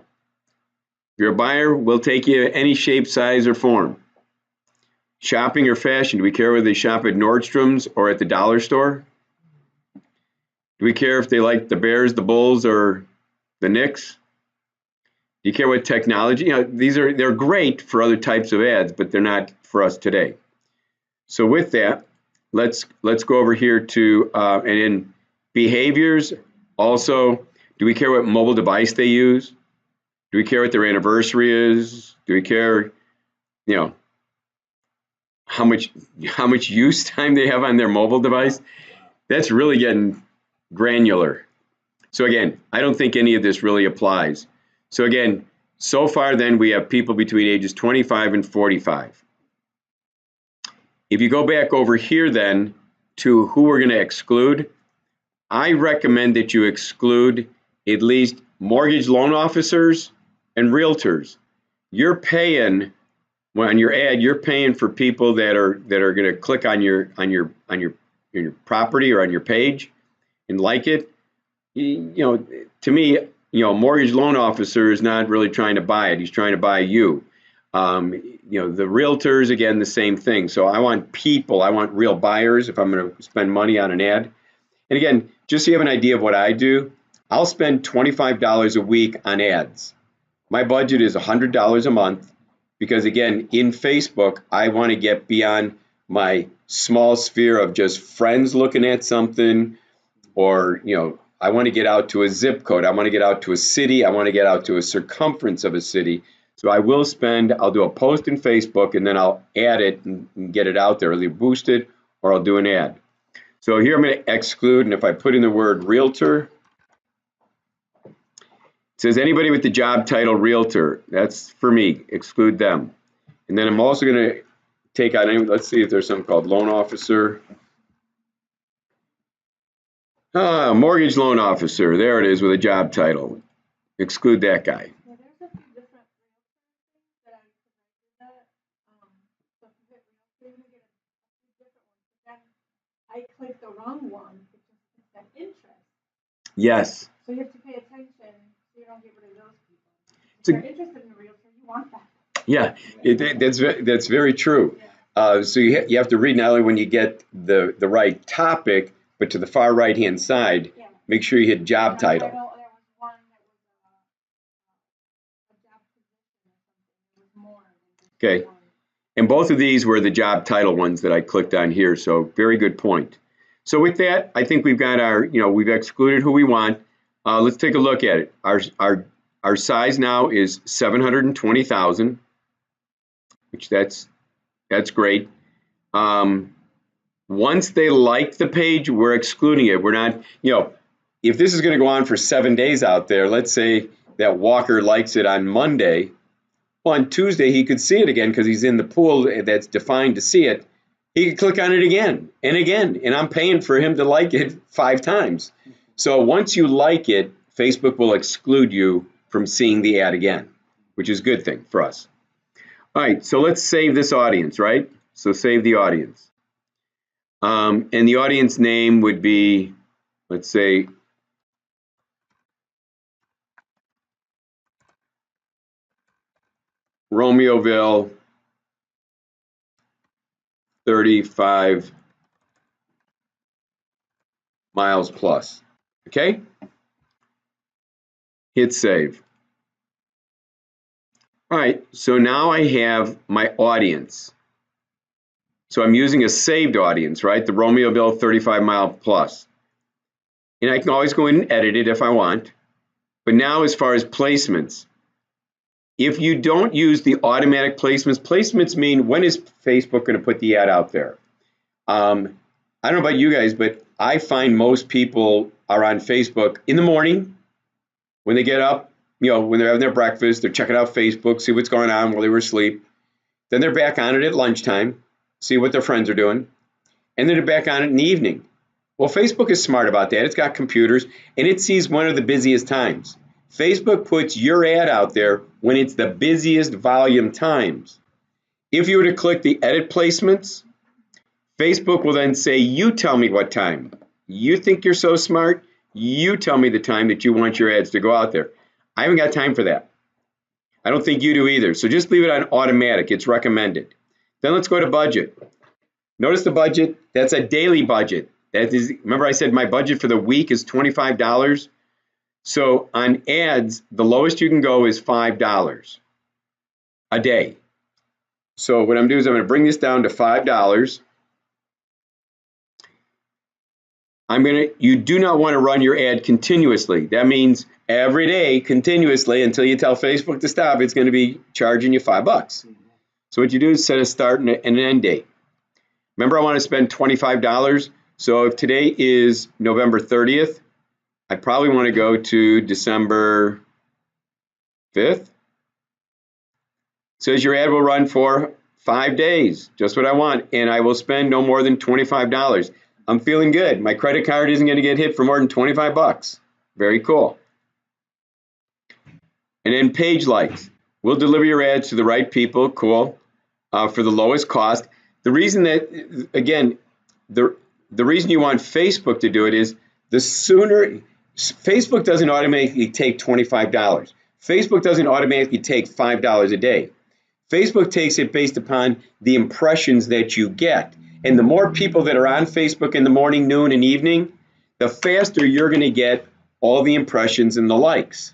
A: If you're a buyer, we'll take you any shape, size, or form. Shopping or fashion, do we care whether they shop at Nordstrom's or at the dollar store? Do we care if they like the Bears, the Bulls, or the Knicks? Do you care what technology? They're great for other types of ads, but they're not for us today. So with that, let's go over here to and in behaviors. Also, do we care what mobile device they use? Do we care what their anniversary is? Do we care, how much use time they have on their mobile device? That's really getting granular. So again, I don't think any of this really applies. So again, so far then we have people between ages 25 and 45. If you go back over here then to who we're going to exclude, I recommend that you exclude at least mortgage loan officers and realtors. You're paying, well, on your ad, you're paying for people that are going to click on your property or on your page and like it. To me, a mortgage loan officer is not really trying to buy it. He's trying to buy you. The realtors, again, the same thing. So I want people, I want real buyers if I'm going to spend money on an ad. And again, just so you have an idea of what I do, I'll spend $25 a week on ads. My budget is $100 a month because, again, in Facebook, I want to get beyond my small sphere of just friends looking at something, or, I want to get out to a zip code. I want to get out to a city. I want to get out to a circumference of a city. So I'll do a post in Facebook, and then I'll add it and get it out there. I'll either boost it or I'll do an ad. So here I'm going to exclude, and if I put in the word realtor, it says anybody with the job title realtor. That's for me. Exclude them. And then I'm also going to take out, let's see if there's something called loan officer. Mortgage loan officer. There it is with a job title. Exclude that guy.
B: Yeah, there's a few different realtor things that I did that. So if you hit realtor, you're gonna get a few different ones. But then I clicked the wrong one, which is that interest.
A: Yes.
B: So you have to pay attention so you don't get rid of those people. If you're interested in a realtor, you want that.
A: Yeah, that's very true.
B: Yeah.
A: So you have to read not only when you get the right topic, but to the far right-hand side, make sure you hit job title.
B: There was one that was a job position or something. It was more than just
A: Okay.
B: one.
A: And both of these were the job title ones that I clicked on here, so very good point. So with that, I think we've got we've excluded who we want. Let's take a look at it. Our size now is 720,000, which that's great. Once they like the page, we're excluding it. We're not, if this is going to go on for 7 days out there, let's say that Walker likes it on Monday. Well, on Tuesday, he could see it again because he's in the pool that's defined to see it. He could click on it again and again, and I'm paying for him to like it 5 times. So once you like it, Facebook will exclude you from seeing the ad again, which is a good thing for us. All right, so let's save this audience, right? So save the audience. And the audience name would be, let's say, Romeoville 35 miles plus. Okay? Hit save. All right, so now I have my audience. So I'm using a saved audience, right? The Romeoville 35 mile plus. And I can always go in and edit it if I want. But now as far as placements, if you don't use the automatic placements mean when is Facebook going to put the ad out there? I don't know about you guys, but I find most people are on Facebook in the morning when they get up, when they're having their breakfast, they're checking out Facebook, see what's going on while they were asleep. Then they're back on it at lunchtime, see what their friends are doing, and then they're back on it in the evening. Well, Facebook is smart about that. It's got computers, and it sees one of the busiest times. Facebook puts your ad out there when it's the busiest volume times. If you were to click the edit placements, Facebook will then say, you tell me what time. You think you're so smart? You tell me the time that you want your ads to go out there. I haven't got time for that. I don't think you do either. So just leave it on automatic. It's recommended. Then let's go to budget. Notice the budget. That's a daily budget. That is, remember I said my budget for the week is $25. So on ads, the lowest you can go is $5 a day. So what I'm doing is I'm going to bring this down to $5. You do not want to run your ad continuously. That means every day, continuously, until you tell Facebook to stop, it's going to be charging you $5. So what you do is set a start and an end date. Remember, I want to spend $25. So if today is November 30th, I probably want to go to December 5th. It says your ad will run for 5 days, just what I want, and I will spend no more than $25. I'm feeling good. My credit card isn't going to get hit for more than 25 bucks. Very cool. And then page likes. We'll deliver your ads to the right people. Cool. For the lowest cost. The reason that, again, the reason you want Facebook to do it is the sooner, Facebook doesn't automatically take $25. Facebook doesn't automatically take $5 a day. Facebook takes it based upon the impressions that you get. And the more people that are on Facebook in the morning, noon, and evening, the faster you're going to get all the impressions and the likes.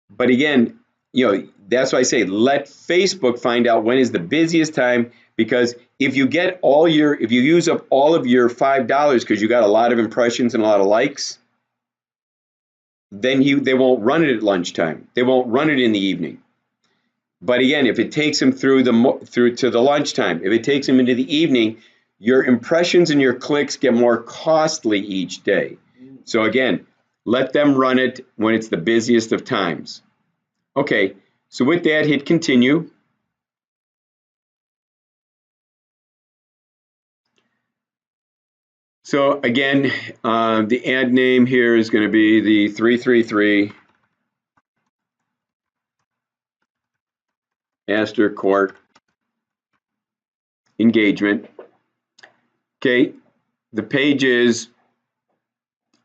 A: But again, that's why I say let Facebook find out when is the busiest time, because if you use up all of your $5 because you got a lot of impressions and a lot of likes, then they won't run it at lunchtime. They won't run it in the evening. But again, if it takes them through to the lunchtime, if it takes them into the evening, your impressions and your clicks get more costly each day. So again, let them run it when it's the busiest of times. Okay, so with that, hit continue. So again, the ad name here is going to be the 333 Astor Court engagement. Okay, the page is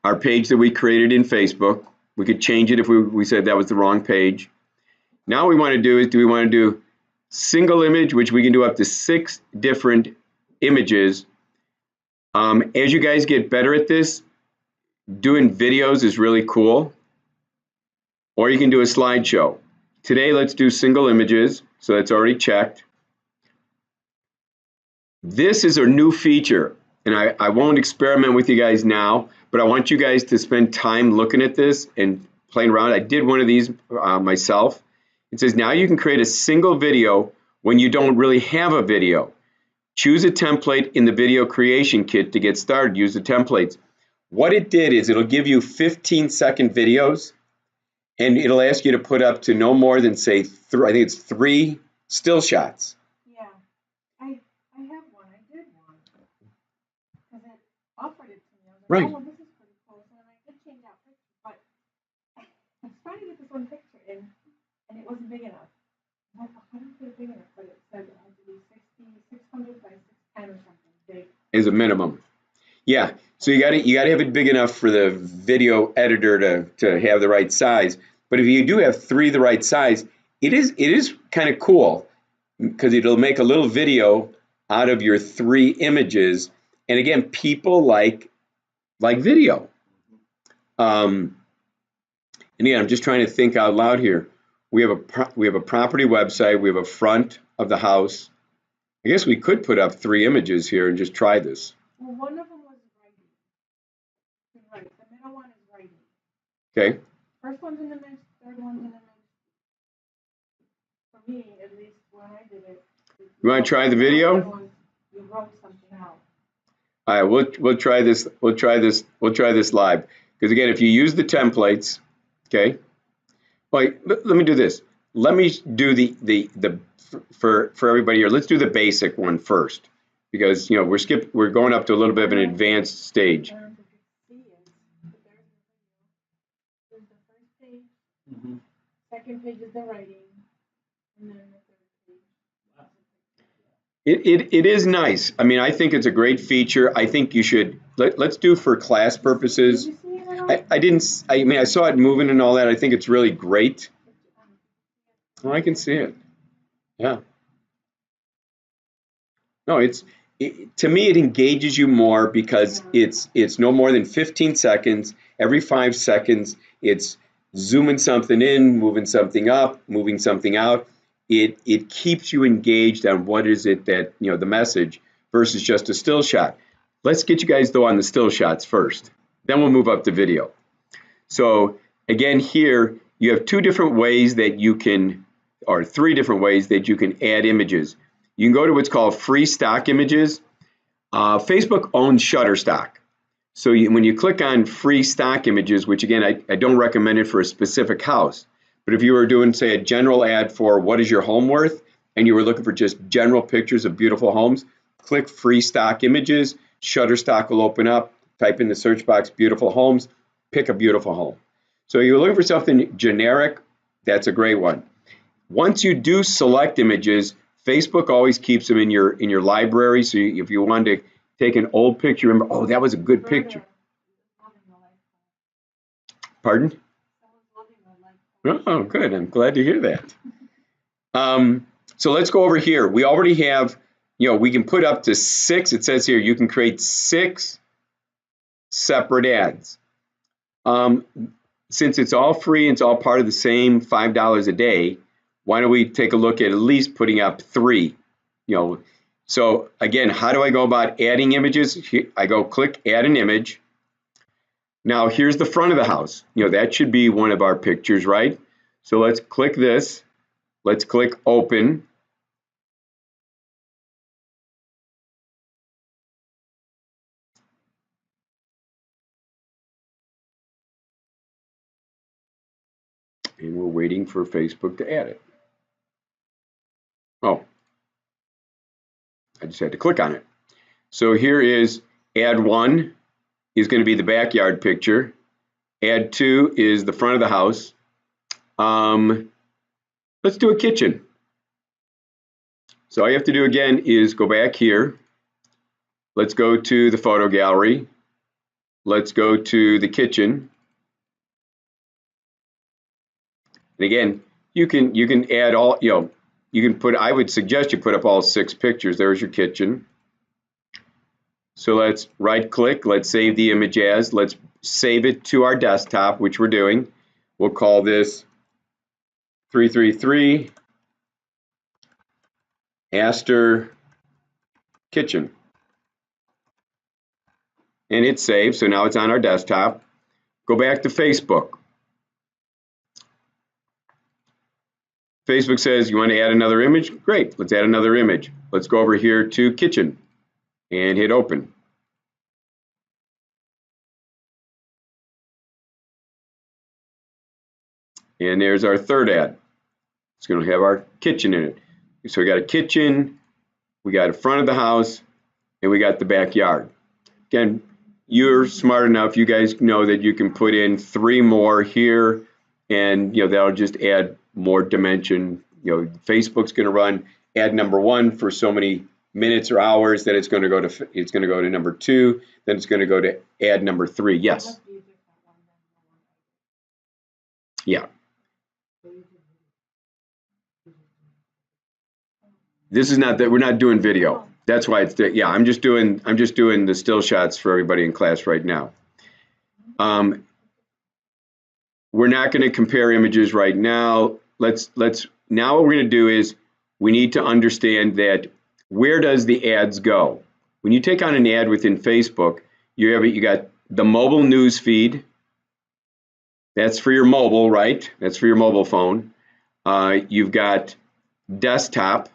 A: our page that we created in Facebook. We could change it if we said that was the wrong page. Now what we want to do is, we want to do single image, which we can do up to 6 different images. As you guys get better at this, doing videos is really cool. Or you can do a slideshow. Today, let's do single images. So that's already checked. This is a new feature, and I won't experiment with you guys now, but I want you guys to spend time looking at this and playing around. I did one of these myself. It says now you can create a single video when you don't really have a video. Choose a template in the video creation kit to get started. Use the templates. What it did is it'll give you 15-second videos, and it'll ask you to put up to no more than, say, I think it's 3 still shots.
B: Yeah, I have one. I did one because it offered it to me. I was like,
A: Right.
B: oh, well, this is pretty cool. So then I did change out pictures, but I was trying to get this one picture in, and it wasn't big enough. I'm like, how do you get it big enough? But it said it had to be 600 by 610 or something big.
A: Is a minimum. Yeah, so you got to have it big enough for the video editor to have the right size. But if you do have 3 the right size, it is kind of cool because it'll make a little video out of your 3 images. And again, people like video. And again, I'm just trying to think out loud here. We have a property website. We have a front of the house. I guess we could put up 3 images here and just try this.
B: Well, one of them was writing. Right. The middle one is writing.
A: Okay.
B: First one's in the mix, third one's in the mix. For me, at least when I did it.
A: You want to try the video?
B: You wrote something out.
A: All right, we'll try this. We'll try this live. Because again, if you use the templates, okay. Like, let me do this. Let me do for everybody here. Let's do the basic one first, because we're going up to a little bit of an advanced stage.
B: There's the first page, second page is the writing, and then the third page.
A: It is nice. I mean, I think it's a great feature. I think you should let's do for class
B: Did
A: purposes.
B: you see it at all?
A: I didn't. I mean, I saw it moving and all that. I think it's really great. Oh, I can see it. Yeah. No, to me it engages you more because it's no more than 15 seconds. Every 5 seconds, it's zooming something in, moving something up, moving something out. It keeps you engaged on what is it that the message versus just a still shot. Let's get you guys though on the still shots first. Then we'll move up to video. So again, here you have two different ways that you can, or three different ways that you can add images. You can go to what's called free stock images. Facebook owns Shutterstock. So when you click on free stock images, which again, I don't recommend it for a specific house, but if you were doing, say, a general ad for what is your home worth, and you were looking for just general pictures of beautiful homes, click free stock images, Shutterstock will open up, type in the search box, beautiful homes, pick a beautiful home. So you're looking for something generic, that's a great one. Once you do select images, Facebook always keeps them in your library. So if you wanted to take an old picture, remember, oh, that was a good picture. Pardon? Oh, good. I'm glad to hear that. So let's go over here. We already have, we can put up to 6. It says here you can create 6 separate ads. Since it's all free and it's all part of the same $5 a day, why don't we take a look at least putting up 3? So again, how do I go about adding images? I go click add an image. Now here's the front of the house. That should be one of our pictures, right? So let's click this. Let's click open. And we're waiting for Facebook to add it. Oh, I just had to click on it. So here is add 1 is going to be the backyard picture. Add 2 is the front of the house. Let's do a kitchen. So all you have to do again is go back here. Let's go to the photo gallery. Let's go to the kitchen. And again, you can add all, you can put, I would suggest you put up all 6 pictures. There's your kitchen. So let's right click, let's save the image as, let's save it to our desktop, which we're doing. We'll call this 333 Astor Kitchen. And it's saved, so now it's on our desktop. Go back to Facebook. Facebook says, you want to add another image? Great, let's add another image. Let's go over here to kitchen and hit open. And there's our third ad. It's going to have our kitchen in it. So we got a kitchen, we got a front of the house, and we got the backyard. Again, you're smart enough, you guys know that you can put in 3 more here, and that'll just add more dimension. Facebook's going to run ad number 1 for so many minutes or hours, that it's going to go to number 2, then it's going to go to ad number 3. Yes. Yeah. This is not that we're not doing video. That's why it's yeah. I'm just doing the still shots for everybody in class right now. We're not going to compare images right now. Now what we're going to do is we need to understand that where does the ads go? When you take on an ad within Facebook, you got the mobile news feed. That's for your mobile, right? That's for your mobile phone. You've got desktop.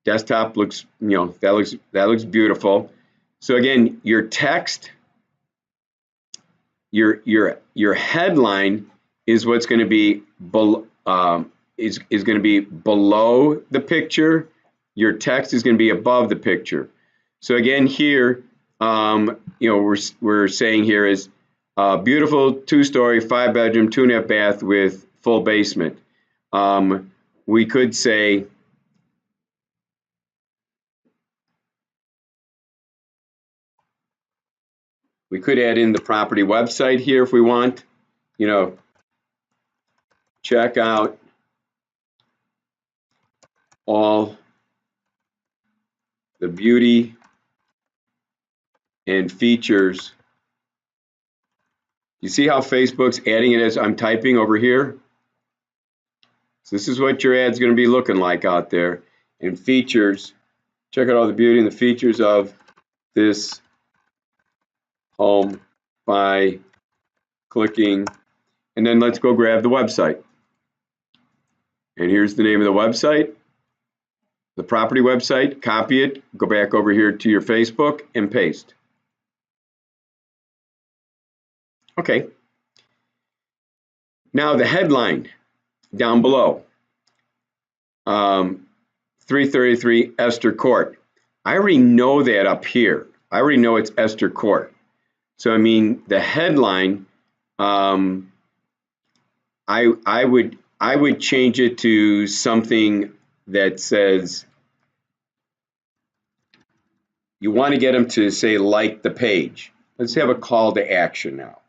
A: Desktop looks, that looks beautiful. So again, your text, your headline is what's going to be below, is going to be below the picture. Your text is going to be above the picture. So again, here, we're saying here is beautiful 2-story, 5-bedroom, 2.5 bath with full basement. We could say We could add in the property website here if we want. You know, check out all the beauty and features. You see how Facebook's adding it as I'm typing over here? So this is what your ad's going to be looking like out there. And features, check out all the beauty and the features of this home by clicking, and then let's go grab the website. And here's the name of the website, the property website. Copy it, go back over here to your Facebook and paste. Okay. Now the headline down below, 333 Esther Court. I already know that up here. I already know it's Esther Court. So I mean the headline, I would change it to something that says, you want to get them to say like the page. Let's have a call to action now.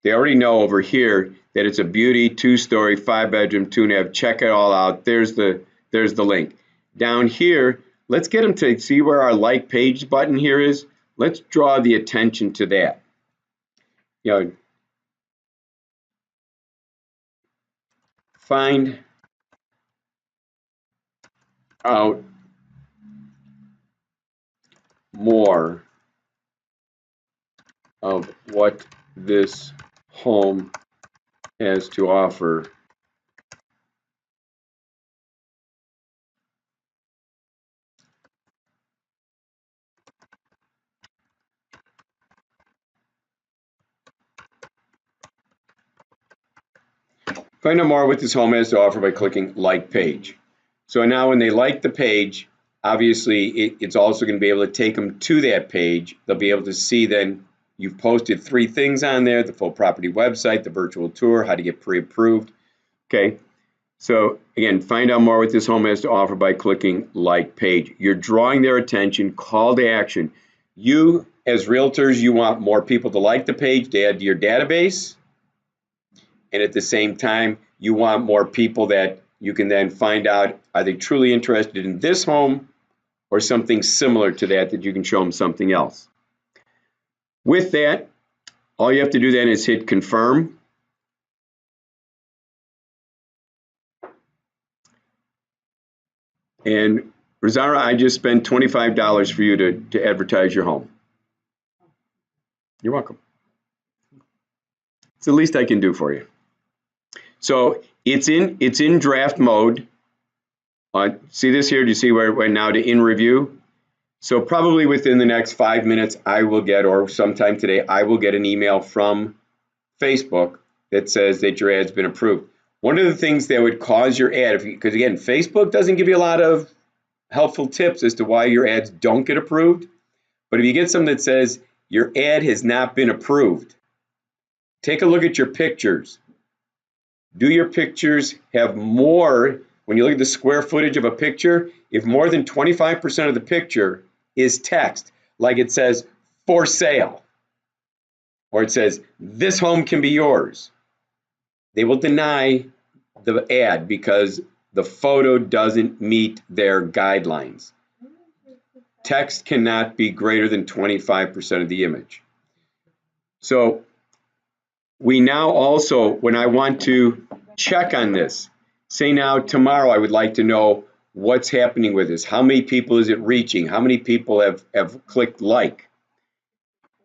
A: They already know over here that it's a beauty, 2-story, 5-bedroom, 2.5. Check it all out. There's the link. Down here, let's get them to see where our like page button here is. Let's draw the attention to that. You know, find out more of what this home has to offer. Find out more what this home has to offer by clicking like page. So now when they like the page, obviously it's also going to be able to take them to that page. They'll be able to see then you've posted 3 things on there: the full property website, the virtual tour, how to get pre-approved. Okay, so again, find out more what this home has to offer by clicking like page. You're drawing their attention, call to action. You as realtors, you want more people to like the page to add to your database. And at the same time, you want more people that you can then find out, are they truly interested in this home or something similar to that you can show them something else. With that, all you have to do then is hit confirm. And Rosaura, I just spent $25 for you to advertise your home. You're welcome. It's the least I can do for you. So it's in draft mode. See this here? Do you see where it went now to in review? So probably within the next 5 minutes, I will get, or sometime today, I will get an email from Facebook that says that your ad's been approved. One of the things that would cause your ad, because again, Facebook doesn't give you a lot of helpful tips as to why your ads don't get approved. But if you get something that says your ad has not been approved, take a look at your pictures. Do your pictures have more, when you look at the square footage of a picture, if more than 25% of the picture is text, like it says for sale, or it says this home can be yours, they will deny the ad because the photo doesn't meet their guidelines. Text cannot be greater than 25% of the image. So we now also, when I want to check on this, say now tomorrow I would like to know what's happening with this. How many people is it reaching? How many people have clicked like?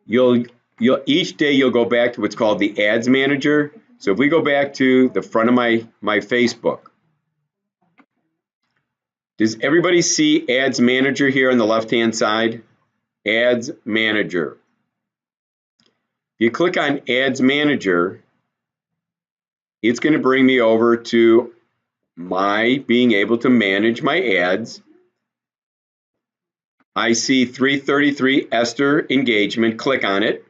A: Each day you'll go back to what's called the Ads Manager. So if we go back to the front of my Facebook, does everybody see Ads Manager here on the left-hand side? Ads Manager. You click on Ads Manager, it's going to bring me over to my being able to manage my ads. I see 333 Esther engagement. Click on it.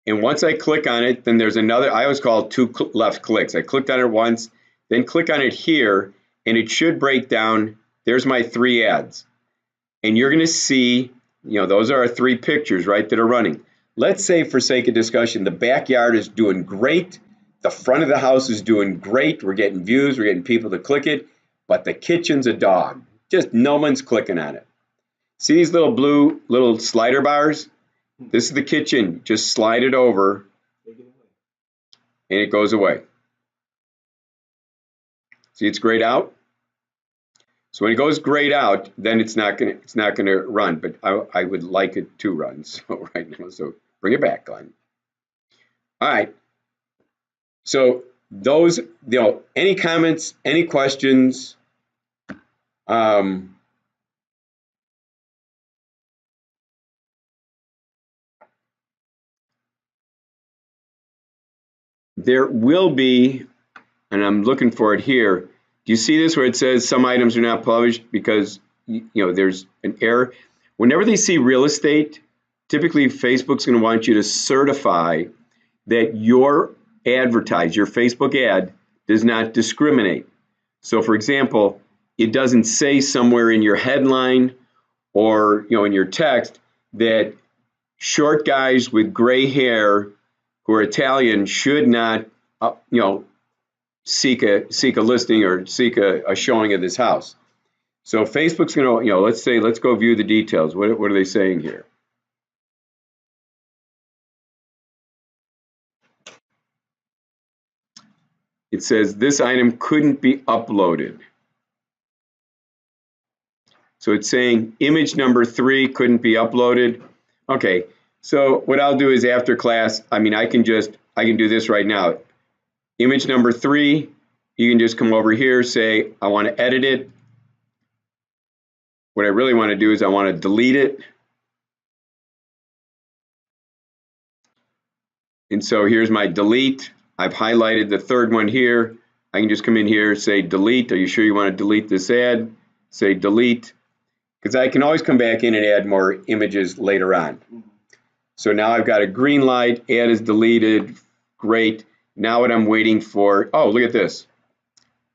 A: And once I click on it, then there's another, I always call it 2 left clicks. I clicked on it once, then click on it here, and it should break down. There's my 3 ads. And you're going to see, those are our 3 pictures, right, that are running. Let's say, for sake of discussion, the backyard is doing great. The front of the house is doing great. We're getting views. We're getting people to click it. But the kitchen's a dog. Just no one's clicking on it. See these little blue little slider bars? This is the kitchen. Just slide it over, and it goes away. See, it's grayed out. So when it goes grayed out, then it's not gonna run. But I would like it to run. So right now, so bring it back, Glenn. All right. So those, any comments, any questions? There will be, and I'm looking for it here. Do you see this where it says some items are not published because there's an error? Whenever they see real estate, typically Facebook's going to want you to certify that your Facebook ad does not discriminate. So for example, it doesn't say somewhere in your headline or in your text that short guys with gray hair who are Italian should not seek a listing or seek a showing of this house. So Facebook's going to, let's go view the details. What are they saying here? It says this item couldn't be uploaded. So it's saying image number 3 couldn't be uploaded. Okay, so what I'll do is after class, I can do this right now. Image number 3, you can just come over here, say, I want to edit it. What I really want to do is I want to delete it. And so here's my delete. I've highlighted the 3rd one here. I can just come in here, say delete. Are you sure you want to delete this ad? Say delete. Because I can always come back in and add more images later on. So now I've got a green light, ad is deleted, great. Now what I'm waiting for, oh, look at this.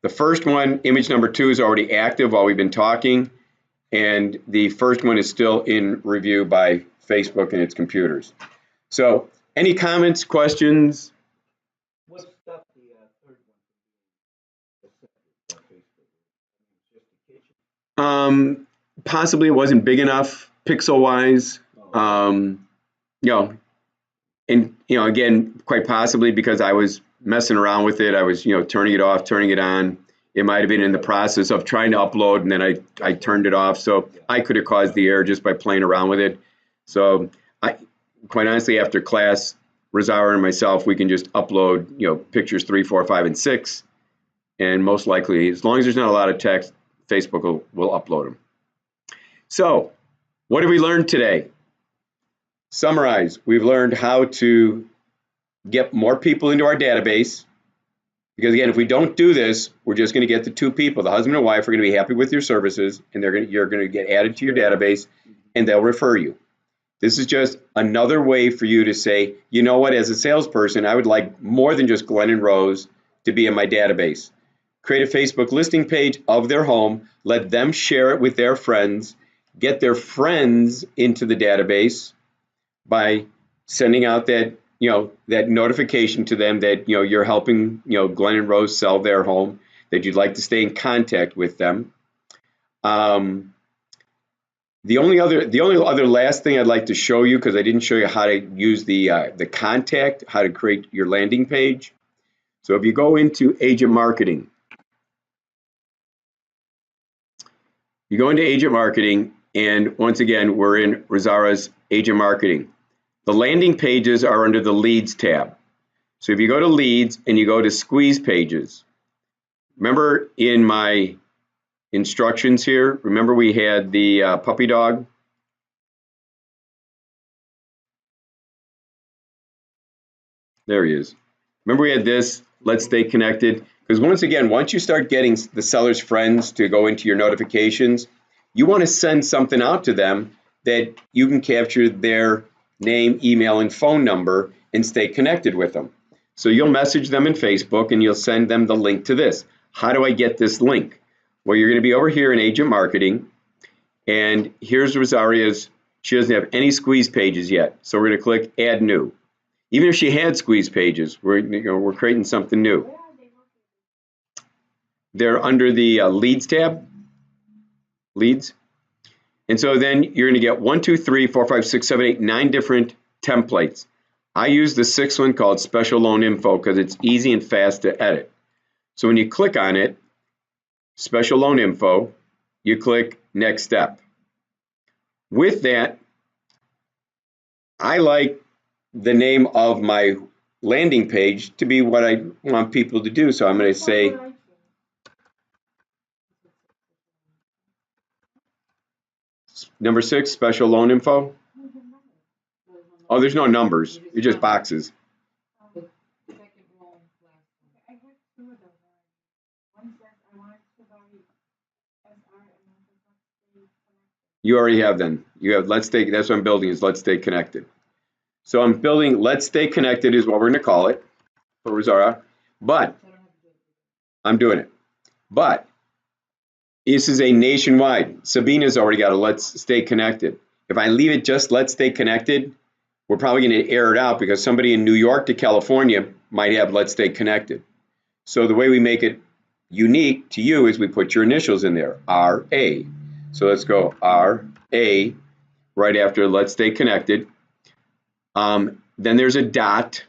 A: The first one, image number 2, is already active while we've been talking, and the first one is still in review by Facebook and its computers. So any comments, questions?
C: What stopped the 3rd one from being just the kitchen?
A: Possibly it wasn't big enough pixel-wise. And again, quite possibly because I was messing around with it. I was, turning it off, turning it on. It might have been in the process of trying to upload, and then I turned it off. So I could have caused the error just by playing around with it. So quite honestly, after class, Rosaura and myself, we can just upload, pictures 3, 4, 5, and 6. And most likely, as long as there's not a lot of text, Facebook will upload them. So what have we learned today? Summarize. We've learned how to get more people into our database. Because again, if we don't do this, we're just going to get the 2 people, the husband and wife, are going to be happy with your services, and you're going to get added to your database, and they'll refer you. This is just another way for you to say, you know what, as a salesperson, I would like more than just Glenn and Rose to be in my database. Create a Facebook listing page of their home, let them share it with their friends, get their friends into the database by sending out that that notification to them that you're helping Glenn and Rose sell their home, that you'd like to stay in contact with them. The only other last thing I'd like to show you, because I didn't show you how to use the contact, how to create your landing page. So if you go into agent marketing, and once again we're in Rosaura's agent marketing. The landing pages are under the Leads tab. So if you go to Leads and you go to Squeeze Pages, remember in my instructions here, remember we had the puppy dog? There he is. Remember we had this, let's stay connected? Because once you start getting the seller's friends to go into your notifications, you want to send something out to them that you can capture their name, email, and phone number and stay connected with them. So you'll message them in Facebook and you'll send them the link to this. How do I get this link? Well, you're going to be over here in Agent Marketing, and here's Rosaria's. She doesn't have any squeeze pages yet, so we're going to click Add New. Even if she had squeeze pages, we're creating something new. They're under the Leads tab, Leads. And so then you're going to get 1, 2, 3, 4, 5, 6, 7, 8, 9 different templates. I use the 6th one called Special Loan Info because it's easy and fast to edit. So when you click on it, Special Loan Info, you click Next Step. With that, I like the name of my landing page to be what I want people to do. So I'm going to say, number 6, Special Loan Info. Oh, there's no numbers. It's just boxes. You already have then. You have Let's Stay, that's what I'm building is Let's Stay Connected. So I'm building Let's Stay Connected is what we're going to call it for Rosaria. But I'm doing it. But this is a nationwide. Sabina's already got a Let's Stay Connected. If I leave it just Let's Stay Connected, we're probably going to air it out because somebody in New York to California might have Let's Stay Connected. So the way we make it unique to you is we put your initials in there, RA. So let's go RA right after Let's Stay Connected. Then there's a dot,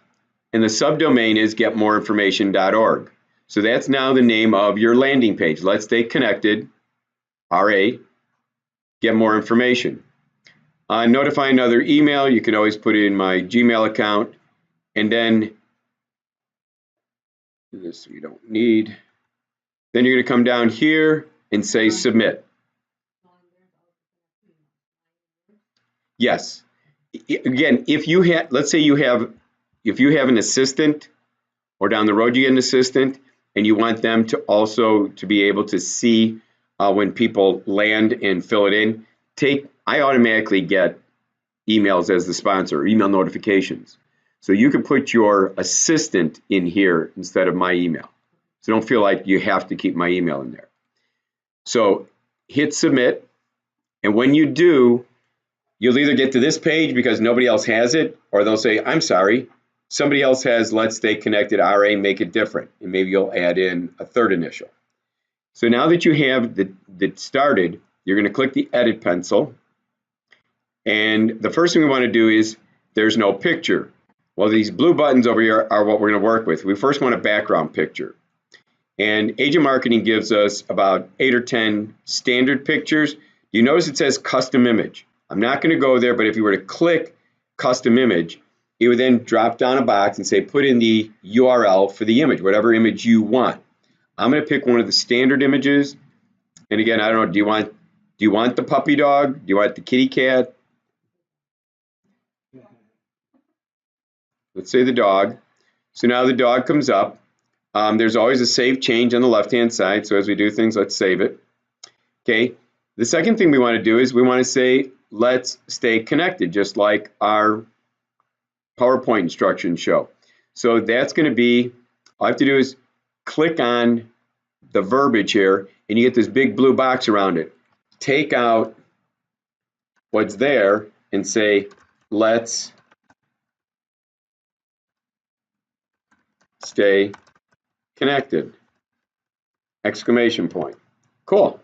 A: and the subdomain is getmoreinformation.org. So that's now the name of your landing page. Let's Stay Connected, RA, get more information. Notify another email. You can always put it in my Gmail account. And then, this we don't need. Then you're going to come down here and say Submit. Yes. Again, if you have, let's say if you have an assistant, or down the road you get an assistant, and you want them to also to be able to see when people land and fill it in, I automatically get emails as the sponsor, email notifications. So you can put your assistant in here instead of my email. So don't feel like you have to keep my email in there. So hit Submit, and when you do, you'll either get to this page because nobody else has it, or they'll say, I'm sorry, somebody else has Let's Stay Connected RA, make it different. And maybe you'll add in a third initial. So now that you have that started, you're going to click the Edit pencil. And the first thing we want to do is, there's no picture. Well, these blue buttons over here are what we're going to work with. We first want a background picture. And Agent Marketing gives us about 8 or 10 standard pictures. You notice it says Custom Image. I'm not going to go there, but if you were to click Custom Image, it would then drop down a box and say, put in the URL for the image, whatever image you want. I'm going to pick one of the standard images. And again, I don't know, do you want the puppy dog? Do you want the kitty cat? Let's say the dog. So now the dog comes up. There's always a save change on the left-hand side. So as we do things, let's save it. Okay. The second thing we want to do is we want to say, let's stay connected, just like our PowerPoint instructions show. So that's going to be, all I have to do is click on the verbiage here, and you get this big blue box around it. Take out what's there and say, let's stay connected, exclamation point. Cool.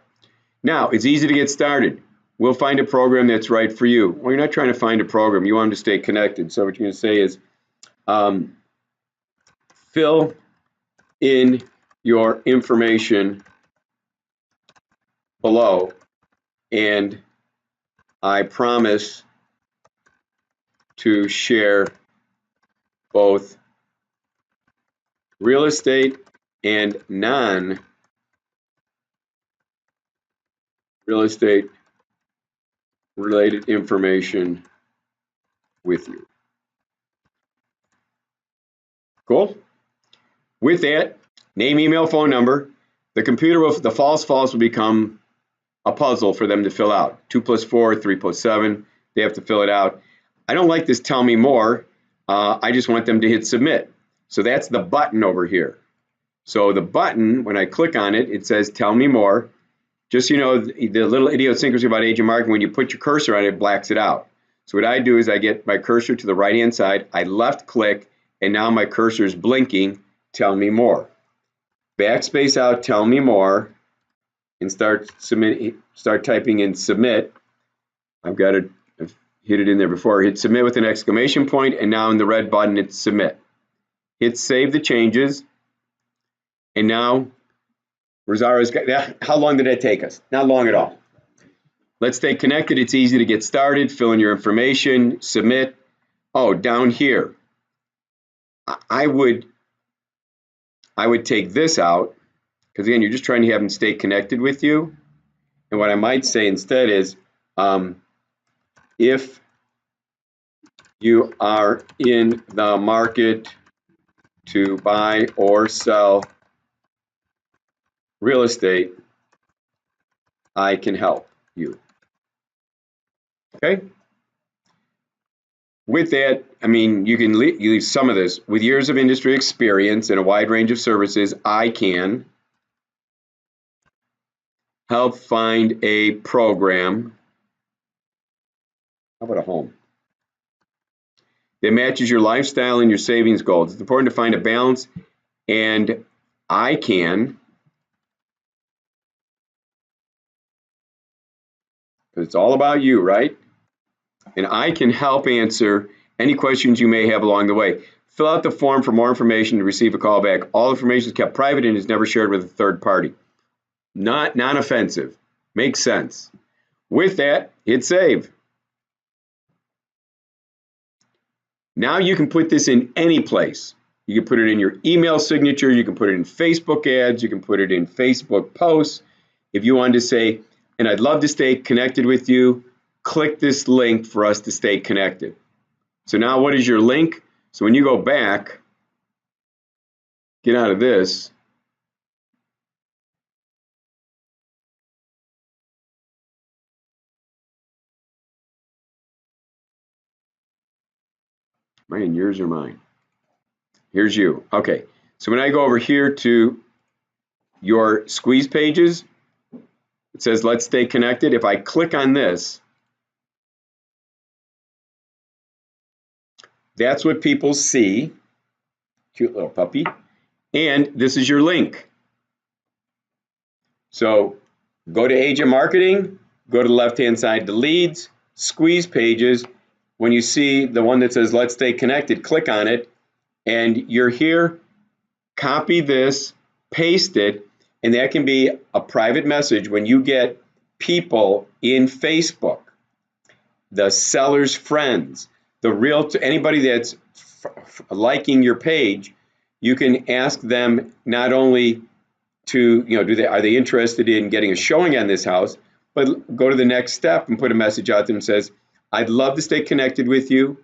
A: Now, it's easy to get started. We'll find a program that's right for you. Well, you're not trying to find a program. You want them to stay connected. So what you're going to say is, fill in your information below, and I promise to share both real estate and non-real estate related information with you. Cool? With that, name, email, phone number. The computer will, the false will become a puzzle for them to fill out. 2 + 4, 3 + 7. They have to fill it out. I don't like this tell me more. I just want them to hit submit. So that's the button over here. So the button, when I click on it, it says tell me more. Just so you know, the little idiosyncrasy about agent marketing, when you put your cursor on it, it blacks it out. So what I do is I get my cursor to the right-hand side, I left click, and now my cursor is blinking, tell me more. Backspace out, tell me more, and start typing in submit. I've hit it in there before. Hit submit with an exclamation point, and now in the red button, it's submit. Hit save the changes, and now Rosario's got, how long did that take us? Not long at all. Let's stay connected. It's easy to get started. Fill in your information, submit. Oh, down here, I would take this out, because again, you're just trying to have them stay connected with you. And what I might say instead is, if you are in the market to buy or sell real estate, I can help you. Okay? With that, I mean, you can leave some of this. With years of industry experience and a wide range of services, I can help find a program. How about a home? That matches your lifestyle and your savings goals. It's important to find a balance, and I can, because it's all about you, right? And I can help answer any questions you may have along the way. Fill out the form for more information to receive a call back. All information is kept private and is never shared with a third party. Non-offensive. Makes sense. With that, hit save. Now you can put this in any place. You can put it in your email signature. You can put it in Facebook ads. You can put it in Facebook posts. If you wanted to say, and I'd love to stay connected with you, click this link for us to stay connected. So now what is your link? So when you go back, get out of this. Man, yours or mine? Here's you. Okay, so when I go over here to your squeeze pages, it says let's stay connected. If I click on this, that's what people see. Cute little puppy. And this is your link. So go to agent marketing, go to the left-hand side to leads, squeeze pages. When you see the one that says let's stay connected, click on it, and you're here. Copy this, paste it, and that can be a private message when you get people in Facebook, the seller's friends, the realtor, anybody that's liking your page. You can ask them not only to, are they interested in getting a showing on this house, but go to the next step and put a message out there that says, I'd love to stay connected with you.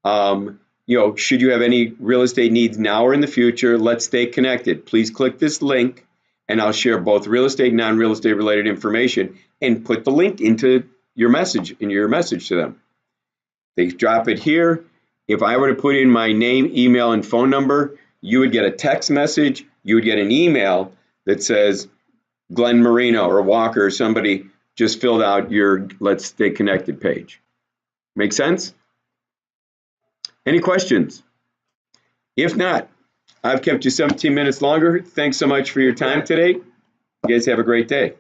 A: Should you have any real estate needs now or in the future, let's stay connected. Please click this link and I'll share both real estate and non-real estate related information, and put the link into your message, to them. They drop it here. If I were to put in my name, email, and phone number, you would get a text message, you would get an email that says Glen Marino or Walker or somebody just filled out your Let's Stay Connected page. Make sense? Any questions? If not, I've kept you 17 minutes longer. Thanks so much for your time today. You guys have a great day.